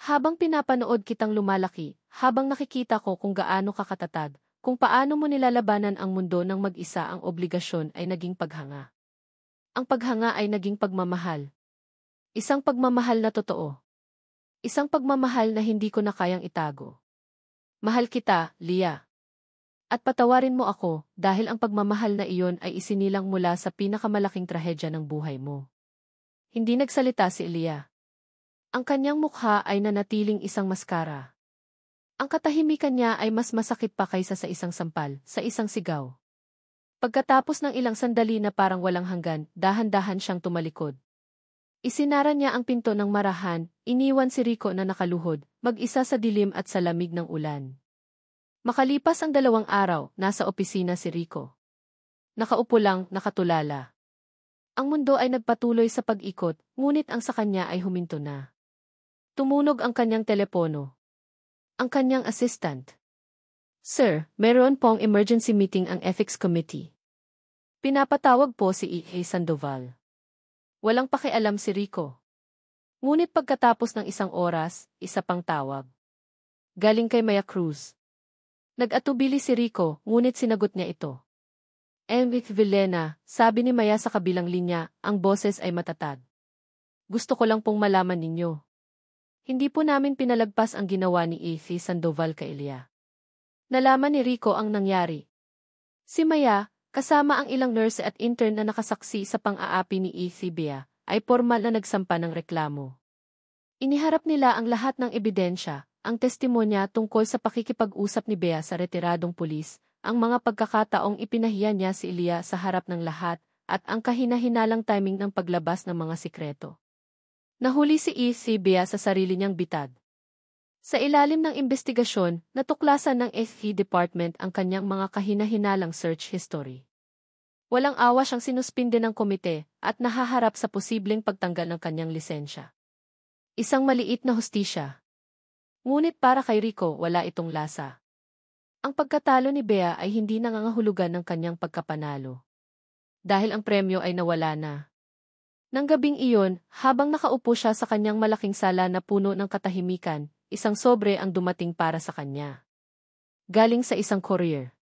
Habang pinapanood kitang lumalaki, habang nakikita ko kung gaano ka katatag, kung paano mo nilalabanan ang mundo ng mag-isa, ang obligasyon ay naging paghanga. Ang paghanga ay naging pagmamahal. Isang pagmamahal na totoo. Isang pagmamahal na hindi ko na kayang itago. Mahal kita, Lia. At patawarin mo ako, dahil ang pagmamahal na iyon ay isinilang mula sa pinakamalaking trahedya ng buhay mo. Hindi nagsalita si Lia. Ang kanyang mukha ay nanatiling isang maskara. Ang katahimikan niya ay mas masakit pa kaysa sa isang sampal, sa isang sigaw. Pagkatapos ng ilang sandali na parang walang hanggan, dahan-dahan siyang tumalikod. Isinara niya ang pinto ng marahan, iniwan si Rico na nakaluhod, mag-isa sa dilim at sa lamig ng ulan. Makalipas ang 2 araw, nasa opisina si Rico. Nakaupo lang, nakatulala. Ang mundo ay nagpatuloy sa pag-ikot, ngunit ang sa kanya ay huminto na. Tumunog ang kanyang telepono. Ang kanyang assistant. Sir, meron pong emergency meeting ang Ethics Committee. Pinapatawag po si E.A. Sandoval. Walang pakialam si Rico. Ngunit pagkatapos ng 1 oras, isa pang tawag. Galing kay Maya Cruz. Nag-atubili si Rico, ngunit sinagot niya ito. Enrique Villena, sabi ni Maya sa kabilang linya, ang boses ay matatag. Gusto ko lang pong malaman ninyo. Hindi po namin pinalagpas ang ginawa ni E.A. Sandoval kay Elia. Nalaman ni Rico ang nangyari. Si Maya, kasama ang ilang nurse at intern na nakasaksi sa pang-aapi ni E.C. Bea, ay formal na nagsampa ng reklamo. Iniharap nila ang lahat ng ebidensya, ang testimonya tungkol sa pakikipag-usap ni Bea sa retiradong pulis, ang mga pagkakataong ipinahiya niya si Elia sa harap ng lahat, at ang kahina-hinalang timing ng paglabas ng mga sikreto. Nahuli si E.C. Bea sa sarili niyang bitad. Sa ilalim ng investigasyon, natuklasan ng FE Department ang kanyang mga kahina-hinalang search history. Walang awa siyang sinuspinde ng komite at nahaharap sa posibleng pagtanggal ng kanyang lisensya. Isang maliit na hustisya. Ngunit para kay Rico, wala itong lasa. Ang pagkatalo ni Bea ay hindi nangangahulugan ng kanyang pagkapanalo. Dahil ang premyo ay nawala na. Nang gabing iyon, habang nakaupo siya sa kanyang malaking sala na puno ng katahimikan, isang sobre ang dumating para sa kanya. Galing sa isang courier.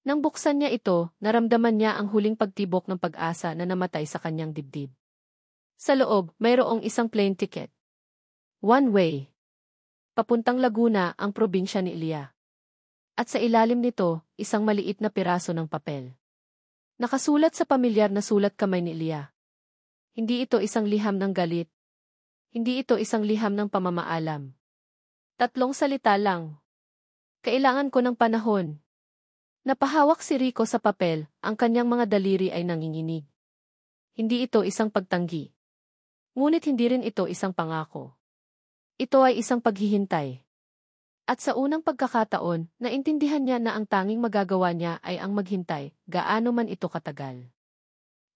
Nang buksan niya ito, naramdaman niya ang huling pagtibok ng pag-asa na namatay sa kanyang dibdib. Sa loob, mayroong isang plane ticket. One way. Papuntang Laguna, ang probinsya ni Elia. At sa ilalim nito, isang maliit na piraso ng papel. Nakasulat sa pamilyar na sulat kamay ni Elia. Hindi ito isang liham ng galit. Hindi ito isang liham ng pamamaalam. 3 salita lang. Kailangan ko ng panahon. Napahawak si Rico sa papel, ang kanyang mga daliri ay nanginginig. Hindi ito isang pagtanggi. Ngunit hindi rin ito isang pangako. Ito ay isang paghihintay. At sa unang pagkakataon, naintindihan niya na ang tanging magagawa niya ay ang maghintay, gaano man ito katagal.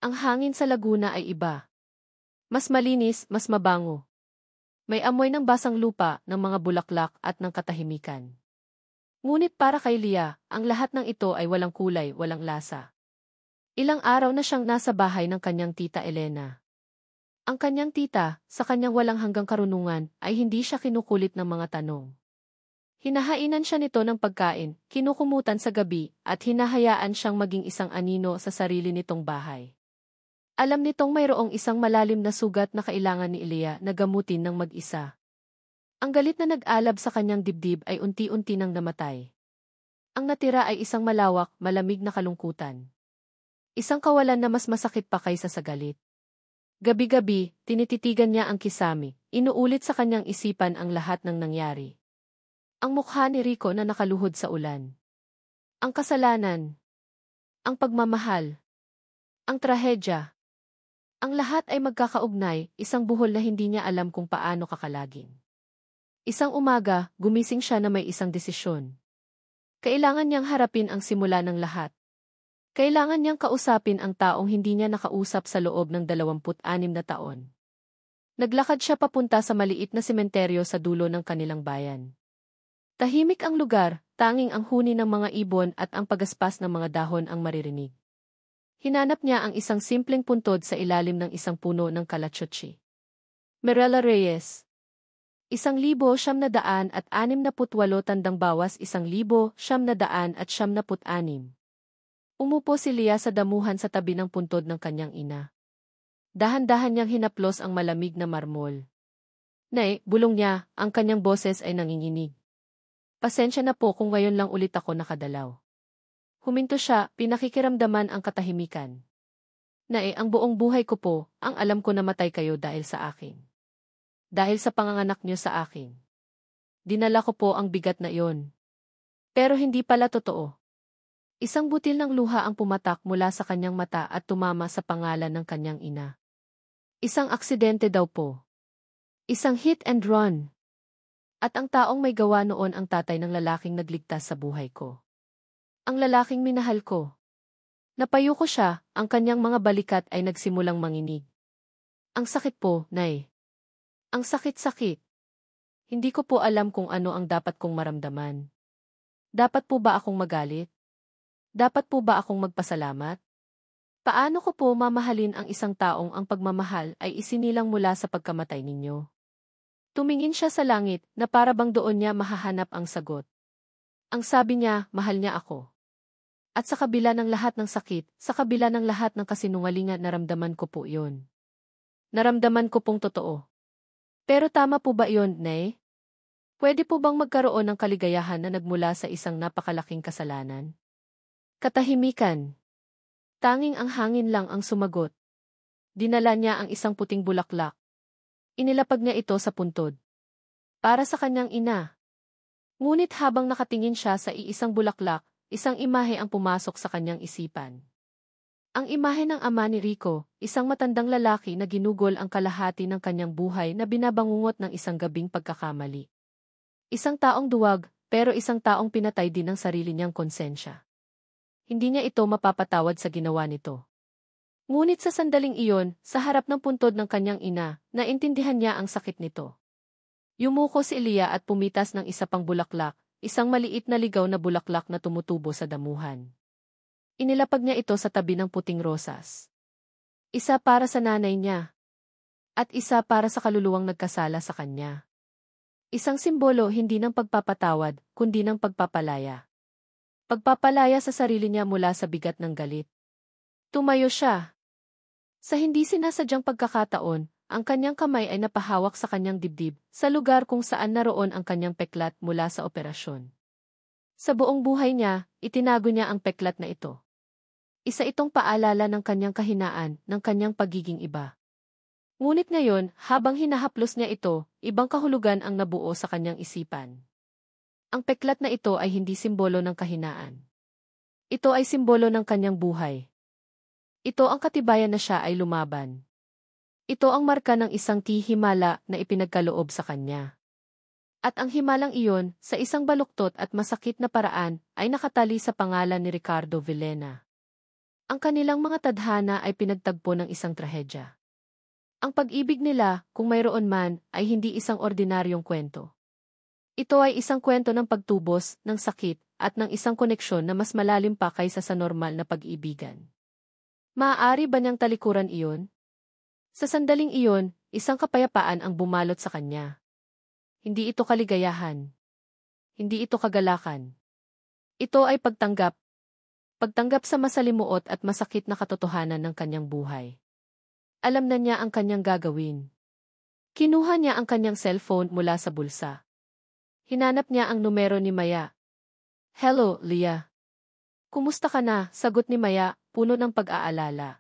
Ang hangin sa Laguna ay iba. Mas malinis, mas mabango. May amoy ng basang lupa, ng mga bulaklak at ng katahimikan. Ngunit para kay Lia, ang lahat ng ito ay walang kulay, walang lasa. Ilang araw na siyang nasa bahay ng kanyang tita Elena. Ang kanyang tita, sa kanyang walang hanggang karunungan, ay hindi siya kinukulit ng mga tanong. Hinahainan siya nito ng pagkain, kinukumutan sa gabi, at hinahayaan siyang maging isang anino sa sarili nitong bahay. Alam nitong mayroong isang malalim na sugat na kailangan ni Elia na gamutin ng mag-isa. Ang galit na nag-alab sa kanyang dibdib ay unti-unti nang namatay. Ang natira ay isang malawak, malamig na kalungkutan. Isang kawalan na mas masakit pa kaysa sa galit. Gabi-gabi, tinititigan niya ang kisame, inuulit sa kanyang isipan ang lahat ng nangyari. Ang mukha ni Rico na nakaluhod sa ulan. Ang kasalanan. Ang pagmamahal. Ang trahedya. Ang lahat ay magkakaugnay, isang buhol na hindi niya alam kung paano kakalagin. Isang umaga, gumising siya na may isang desisyon. Kailangan niyang harapin ang simula ng lahat. Kailangan niyang kausapin ang taong hindi niya nakausap sa loob ng 26 na taon. Naglakad siya papunta sa maliit na sementeryo sa dulo ng kanilang bayan. Tahimik ang lugar, tanging ang huni ng mga ibon at ang pagaspas ng mga dahon ang maririnig. Hinanap niya ang isang simpleng puntod sa ilalim ng isang puno ng kalatsotsi. Mirella Reyes. 1,968 tandang bawas 1,976. Umupo si Lia sa damuhan sa tabi ng puntod ng kanyang ina. Dahan-dahan niyang hinaplos ang malamig na marmol. Nay, bulong niya, ang kanyang boses ay nanginginig. Pasensya na po kung ngayon lang ulit ako nakadalaw. Huminto siya, pinakikiramdaman ang katahimikan. Nae, ang buong buhay ko po, ang alam ko na matay kayo dahil sa akin. Dahil sa panganganak niyo sa akin. Dinala ko po ang bigat na iyon. Pero hindi pala totoo. Isang butil ng luha ang pumatak mula sa kanyang mata at tumama sa pangalan ng kanyang ina. Isang aksidente daw po. Isang hit and run. At ang taong may gawa noon ang tatay ng lalaking nagligtas sa buhay ko. Ang lalaking minahal ko. Napayo ko siya, ang kanyang mga balikat ay nagsimulang manginig. Ang sakit po, Nay. Ang sakit-sakit. Hindi ko po alam kung ano ang dapat kong maramdaman. Dapat po ba akong magalit? Dapat po ba akong magpasalamat? Paano ko po mamahalin ang isang taong ang pagmamahal ay isinilang mula sa pagkamatay ninyo? Tumingin siya sa langit na para bang doon niya mahahanap ang sagot. Ang sabi niya, mahal niya ako. At sa kabila ng lahat ng sakit, sa kabila ng lahat ng kasinungalingan, naramdaman ko po yun. Naramdaman ko pong totoo. Pero tama po ba yun, Nay? Pwede po bang magkaroon ng kaligayahan na nagmula sa isang napakalaking kasalanan? Katahimikan. Tanging ang hangin lang ang sumagot. Dinala niya ang isang puting bulaklak. Inilapag niya ito sa puntod. Para sa kanyang ina. Ngunit habang nakatingin siya sa iisang bulaklak, isang imahe ang pumasok sa kanyang isipan. Ang imahe ng ama ni Rico, isang matandang lalaki na ginugol ang kalahati ng kanyang buhay na binabangungot ng isang gabing pagkakamali. Isang taong duwag, pero isang taong pinatay din ng sarili niyang konsensya. Hindi niya ito mapapatawad sa ginawa nito. Ngunit sa sandaling iyon, sa harap ng puntod ng kanyang ina, naintindihan niya ang sakit nito. Yumuko si Elia at pumitas ng isa pang bulaklak, isang maliit na ligaw na bulaklak na tumutubo sa damuhan. Inilapag niya ito sa tabi ng puting rosas. Isa para sa nanay niya. At isa para sa kaluluwang nagkasala sa kanya. Isang simbolo hindi ng pagpapatawad, kundi ng pagpapalaya. Pagpapalaya sa sarili niya mula sa bigat ng galit. Tumayo siya. Sa hindi sinasadyang pagkakataon, ang kanyang kamay ay napahawak sa kanyang dibdib, sa lugar kung saan naroon ang kanyang peklat mula sa operasyon. Sa buong buhay niya, itinago niya ang peklat na ito. Isa itong paalala ng kanyang kahinaan, ng kanyang pagiging iba. Ngunit ngayon, habang hinahaplos niya ito, ibang kahulugan ang nabuo sa kanyang isipan. Ang peklat na ito ay hindi simbolo ng kahinaan. Ito ay simbolo ng kanyang buhay. Ito ang katibayan na siya ay lumaban. Ito ang marka ng isang himala na ipinagkaloob sa kanya. At ang himalang iyon, sa isang baluktot at masakit na paraan, ay nakatali sa pangalan ni Ricardo Villena. Ang kanilang mga tadhana ay pinagtagpo ng isang trahedya. Ang pag-ibig nila, kung mayroon man, ay hindi isang ordinaryong kwento. Ito ay isang kwento ng pagtubos, ng sakit, at ng isang koneksyon na mas malalim pa kaysa sa normal na pag-ibigan. Maaari ba niyang talikuran iyon? Sa sandaling iyon, isang kapayapaan ang bumalot sa kanya. Hindi ito kaligayahan. Hindi ito kagalakan. Ito ay pagtanggap. Pagtanggap sa masalimuot at masakit na katotohanan ng kanyang buhay. Alam na niya ang kanyang gagawin. Kinuha niya ang kanyang cellphone mula sa bulsa. Hinanap niya ang numero ni Maya. "Hello, Leah. Kumusta ka na?" Sagot ni Maya, puno ng pag-aalala.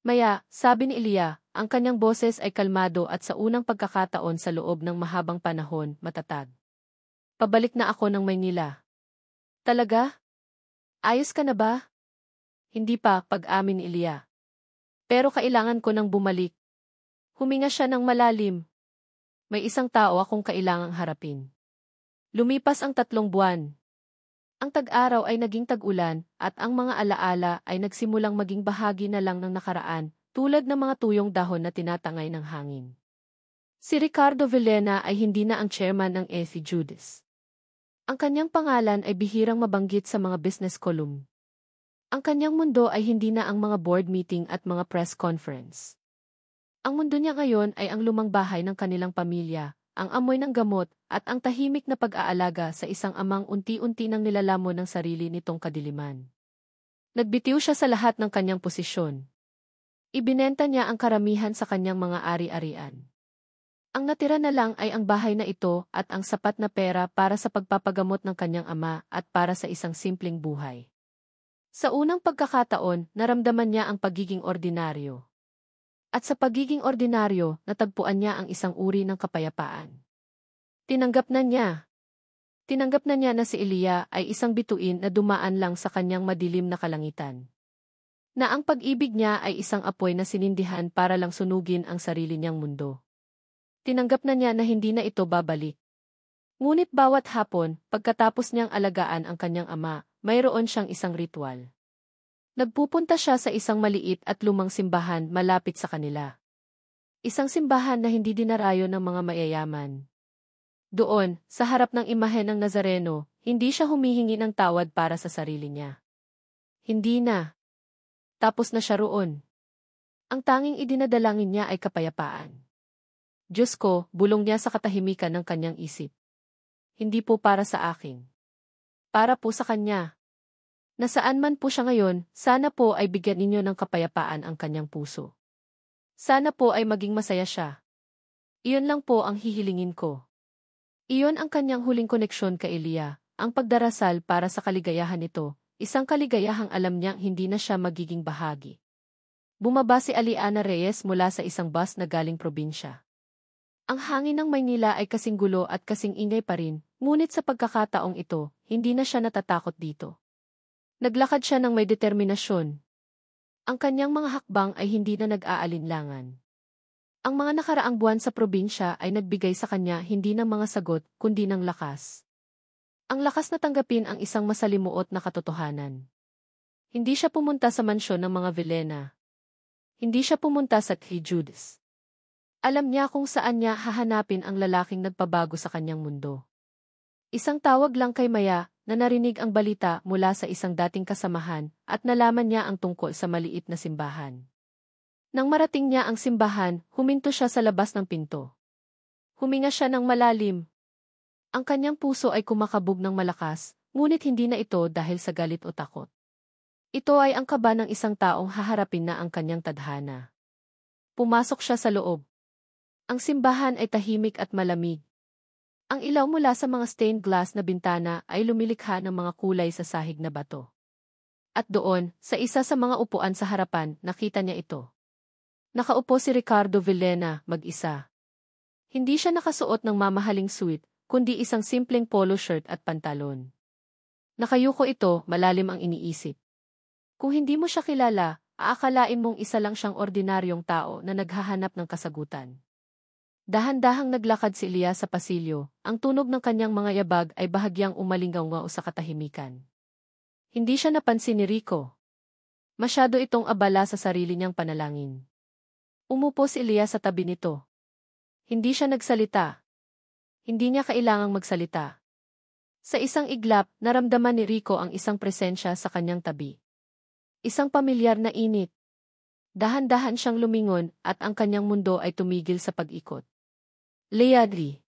"Maya," sabi ni Elia, ang kanyang boses ay kalmado at sa unang pagkakataon sa loob ng mahabang panahon, matatag. "Pabalik na ako ng Maynila." "Talaga? Ayos ka na ba?" "Hindi pa," pag-amin ni Elia. "Pero kailangan ko nang bumalik." Huminga siya ng malalim. "May isang tao akong kailangang harapin." Lumipas ang 3 buwan. Ang tag-araw ay naging tag-ulan, at ang mga alaala ay nagsimulang maging bahagi na lang ng nakaraan, tulad ng mga tuyong dahon na tinatangay ng hangin. Si Ricardo Villena ay hindi na ang chairman ng Effie Judas. Ang kanyang pangalan ay bihirang mabanggit sa mga business column. Ang kanyang mundo ay hindi na ang mga board meeting at mga press conference. Ang mundo niya ngayon ay ang lumang bahay ng kanilang pamilya, ang amoy ng gamot, at ang tahimik na pag-aalaga sa isang amang unti-unti nang nilalamon ng sarili nitong kadiliman. Nagbitiw siya sa lahat ng kanyang posisyon. Ibinenta niya ang karamihan sa kanyang mga ari-arian. Ang natira na lang ay ang bahay na ito at ang sapat na pera para sa pagpapagamot ng kanyang ama at para sa isang simpleng buhay. Sa unang pagkakataon, naramdaman niya ang pagiging ordinaryo. At sa pagiging ordinaryo, natagpuan niya ang isang uri ng kapayapaan. Tinanggap na niya. Tinanggap na niya na si Elia ay isang bituin na dumaan lang sa kanyang madilim na kalangitan. Na ang pag-ibig niya ay isang apoy na sinindihan para lang sunugin ang sarili niyang mundo. Tinanggap na niya na hindi na ito babalik. Ngunit bawat hapon, pagkatapos niyang alagaan ang kanyang ama, mayroon siyang isang ritual. Nagpupunta siya sa isang maliit at lumang simbahan malapit sa kanila. Isang simbahan na hindi dinarayo ng mga mayayaman. Doon, sa harap ng imahen ng Nazareno, hindi siya humihingi ng tawad para sa sarili niya. Hindi na. Tapos na siya roon. Ang tanging idinadalangin niya ay kapayapaan. Diyos ko, bulong niya sa katahimikan ng kanyang isip. Hindi po para sa akin. Para po sa kanya. Nasaan man po siya ngayon, sana po ay bigyan ninyo ng kapayapaan ang kanyang puso. Sana po ay maging masaya siya. Iyon lang po ang hihilingin ko. Iyon ang kanyang huling koneksyon kay Elia, ang pagdarasal para sa kaligayahan nito, isang kaligayahang alam niyang hindi na siya magiging bahagi. Bumaba si Aliana Reyes mula sa isang bus na galing probinsya. Ang hangin ng Maynila ay kasing gulo at kasing ingay pa rin, ngunit sa pagkakataong ito, hindi na siya natatakot dito. Naglakad siya ng may determinasyon. Ang kanyang mga hakbang ay hindi na nag-aalinlangan. Ang mga nakaraang buwan sa probinsya ay nagbigay sa kanya hindi ng mga sagot, kundi ng lakas. Ang lakas na tanggapin ang isang masalimuot na katotohanan. Hindi siya pumunta sa mansyon ng mga Vilena. Hindi siya pumunta sa kay Judas. Alam niya kung saan niya hahanapin ang lalaking nagpabago sa kanyang mundo. Isang tawag lang kay Maya na narinig ang balita mula sa isang dating kasamahan at nalaman niya ang tungkol sa maliit na simbahan. Nang marating niya ang simbahan, huminto siya sa labas ng pinto. Huminga siya ng malalim. Ang kanyang puso ay kumakabog ng malakas, ngunit hindi na ito dahil sa galit o takot. Ito ay ang kaba ng isang taong haharapin na ang kanyang tadhana. Pumasok siya sa loob. Ang simbahan ay tahimik at malamig. Ang ilaw mula sa mga stained glass na bintana ay lumilikha ng mga kulay sa sahig na bato. At doon, sa isa sa mga upuan sa harapan, nakita niya ito. Nakaupo si Ricardo Vilena, mag-isa. Hindi siya nakasuot ng mamahaling suit, kundi isang simpleng polo shirt at pantalon. Nakayuko ito, malalim ang iniisip. Kung hindi mo siya kilala, aakalain mong isa lang siyang ordinaryong tao na naghahanap ng kasagutan. Dahan-dahang naglakad si Elia sa pasilyo, ang tunog ng kanyang mga yabag ay bahagyang umalingaw sa katahimikan. Hindi siya napansin ni Rico. Masyado itong abala sa sarili niyang panalangin. Umupo si Elia sa tabi nito. Hindi siya nagsalita. Hindi niya kailangang magsalita. Sa isang iglap, naramdaman ni Rico ang isang presensya sa kanyang tabi. Isang pamilyar na init. Dahan-dahan siyang lumingon at ang kanyang mundo ay tumigil sa pag-ikot. Leandri.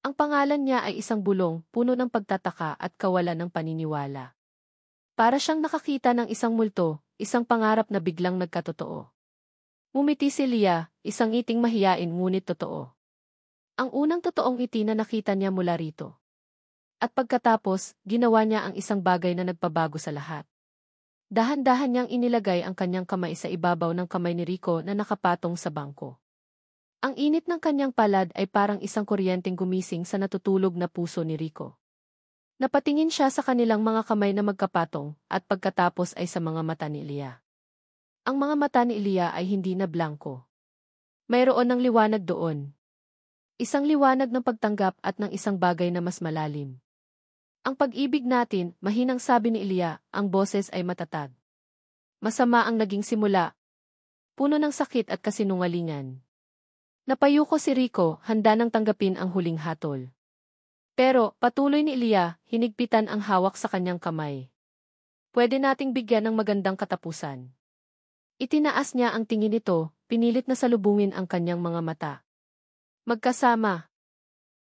Ang pangalan niya ay isang bulong, puno ng pagtataka at kawalan ng paniniwala. Para siyang nakakita ng isang multo, isang pangarap na biglang nagkatotoo. Ngumiti si Elia, isang ngiting mahiyain ngunit totoo. Ang unang totoong ngiti na nakita niya mula rito. At pagkatapos, ginawa niya ang isang bagay na nagpabago sa lahat. Dahan-dahan niyang inilagay ang kanyang kamay sa ibabaw ng kamay ni Rico na nakapatong sa bangko. Ang init ng kanyang palad ay parang isang kuryenteng gumising sa natutulog na puso ni Rico. Napatingin siya sa kanilang mga kamay na magkapatong at pagkatapos ay sa mga mata ni Elia. Ang mga mata ni Elia ay hindi na blanko. Mayroon ng liwanag doon. Isang liwanag ng pagtanggap at ng isang bagay na mas malalim. Ang pag-ibig natin, mahinang sabi ni Elia, ang boses ay matatag. Masama ang naging simula. Puno ng sakit at kasinungalingan. Napayuko si Rico, handa nang tanggapin ang huling hatol. Pero, patuloy ni Elia, hinigpitan ang hawak sa kanyang kamay. Pwede nating bigyan ng magandang katapusan. Itinaas niya ang tingin nito, pinilit na salubungin ang kanyang mga mata. Magkasama.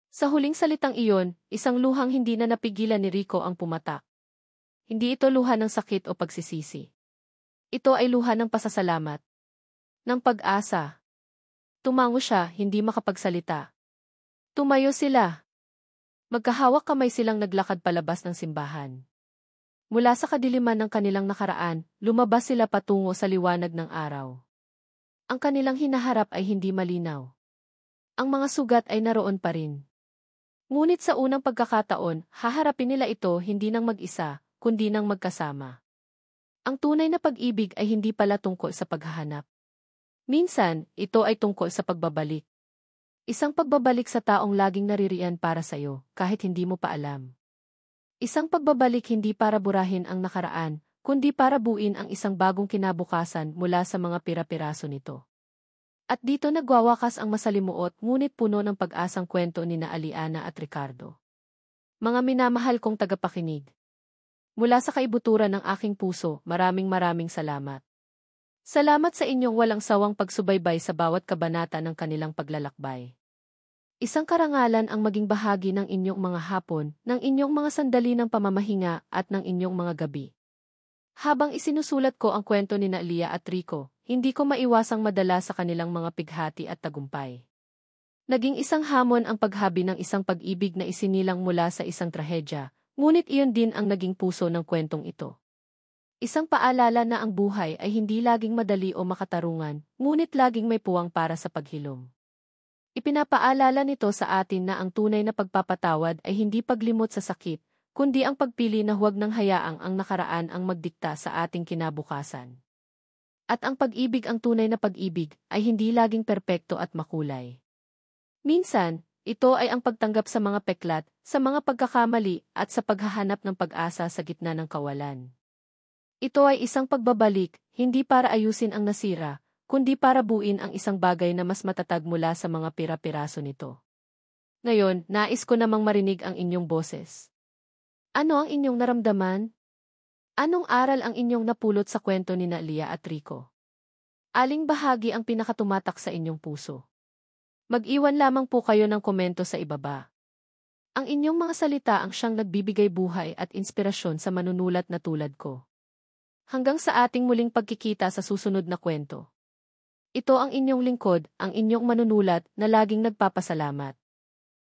Sa huling salitang iyon, isang luhang hindi na napigilan ni Rico ang pumatak. Hindi ito luha ng sakit o pagsisisi. Ito ay luha ng pasasalamat. Ng pag-asa. Tumango siya, hindi makapagsalita. Tumayo sila. Magkahawak kamay silang naglakad palabas ng simbahan. Mula sa kadiliman ng kanilang nakaraan, lumabas sila patungo sa liwanag ng araw. Ang kanilang hinaharap ay hindi malinaw. Ang mga sugat ay naroon pa rin. Ngunit sa unang pagkakataon, haharapin nila ito hindi ng mag-isa, kundi ng magkasama. Ang tunay na pag-ibig ay hindi pala tungkol sa paghahanap. Minsan, ito ay tungkol sa pagbabalik. Isang pagbabalik sa taong laging naririyan para sa'yo, kahit hindi mo pa alam. Isang pagbabalik hindi para burahin ang nakaraan, kundi para buuin ang isang bagong kinabukasan mula sa mga pira-piraso nito. At dito nagwawakas ang masalimuot ngunit puno ng pag-asang kwento ni na Aliana at Ricardo. Mga minamahal kong tagapakinig. Mula sa kaibuturan ng aking puso, maraming salamat. Salamat sa inyong walang sawang pagsubaybay sa bawat kabanata ng kanilang paglalakbay. Isang karangalan ang maging bahagi ng inyong mga hapon, ng inyong mga sandali ng pamamahinga at ng inyong mga gabi. Habang isinusulat ko ang kwento ni na Lia at Rico, hindi ko maiwasang madala sa kanilang mga pighati at tagumpay. Naging isang hamon ang paghabi ng isang pag-ibig na isinilang mula sa isang trahedya, ngunit iyon din ang naging puso ng kwentong ito. Isang paalala na ang buhay ay hindi laging madali o makatarungan, ngunit laging may puwang para sa paghilom. Ipinapaalala nito sa atin na ang tunay na pagpapatawad ay hindi paglimot sa sakit, kundi ang pagpili na huwag nang hayaang ang nakaraan ang magdikta sa ating kinabukasan. At ang pag-ibig, ang tunay na pag-ibig, ay hindi laging perpekto at makulay. Minsan, ito ay ang pagtanggap sa mga peklat, sa mga pagkakamali, at sa paghahanap ng pag-asa sa gitna ng kawalan. Ito ay isang pagbabalik, hindi para ayusin ang nasira, kundi para buuin ang isang bagay na mas matatag mula sa mga pira-piraso nito. Ngayon, nais ko namang marinig ang inyong boses. Ano ang inyong naramdaman? Anong aral ang inyong napulot sa kwento ni na Lia at Rico? Aling bahagi ang pinakatumatak sa inyong puso? Mag-iwan lamang po kayo ng komento sa ibaba. Ang inyong mga salita ang siyang nagbibigay buhay at inspirasyon sa manunulat na tulad ko. Hanggang sa ating muling pagkikita sa susunod na kwento. Ito ang inyong lingkod, ang inyong manunulat na laging nagpapasalamat.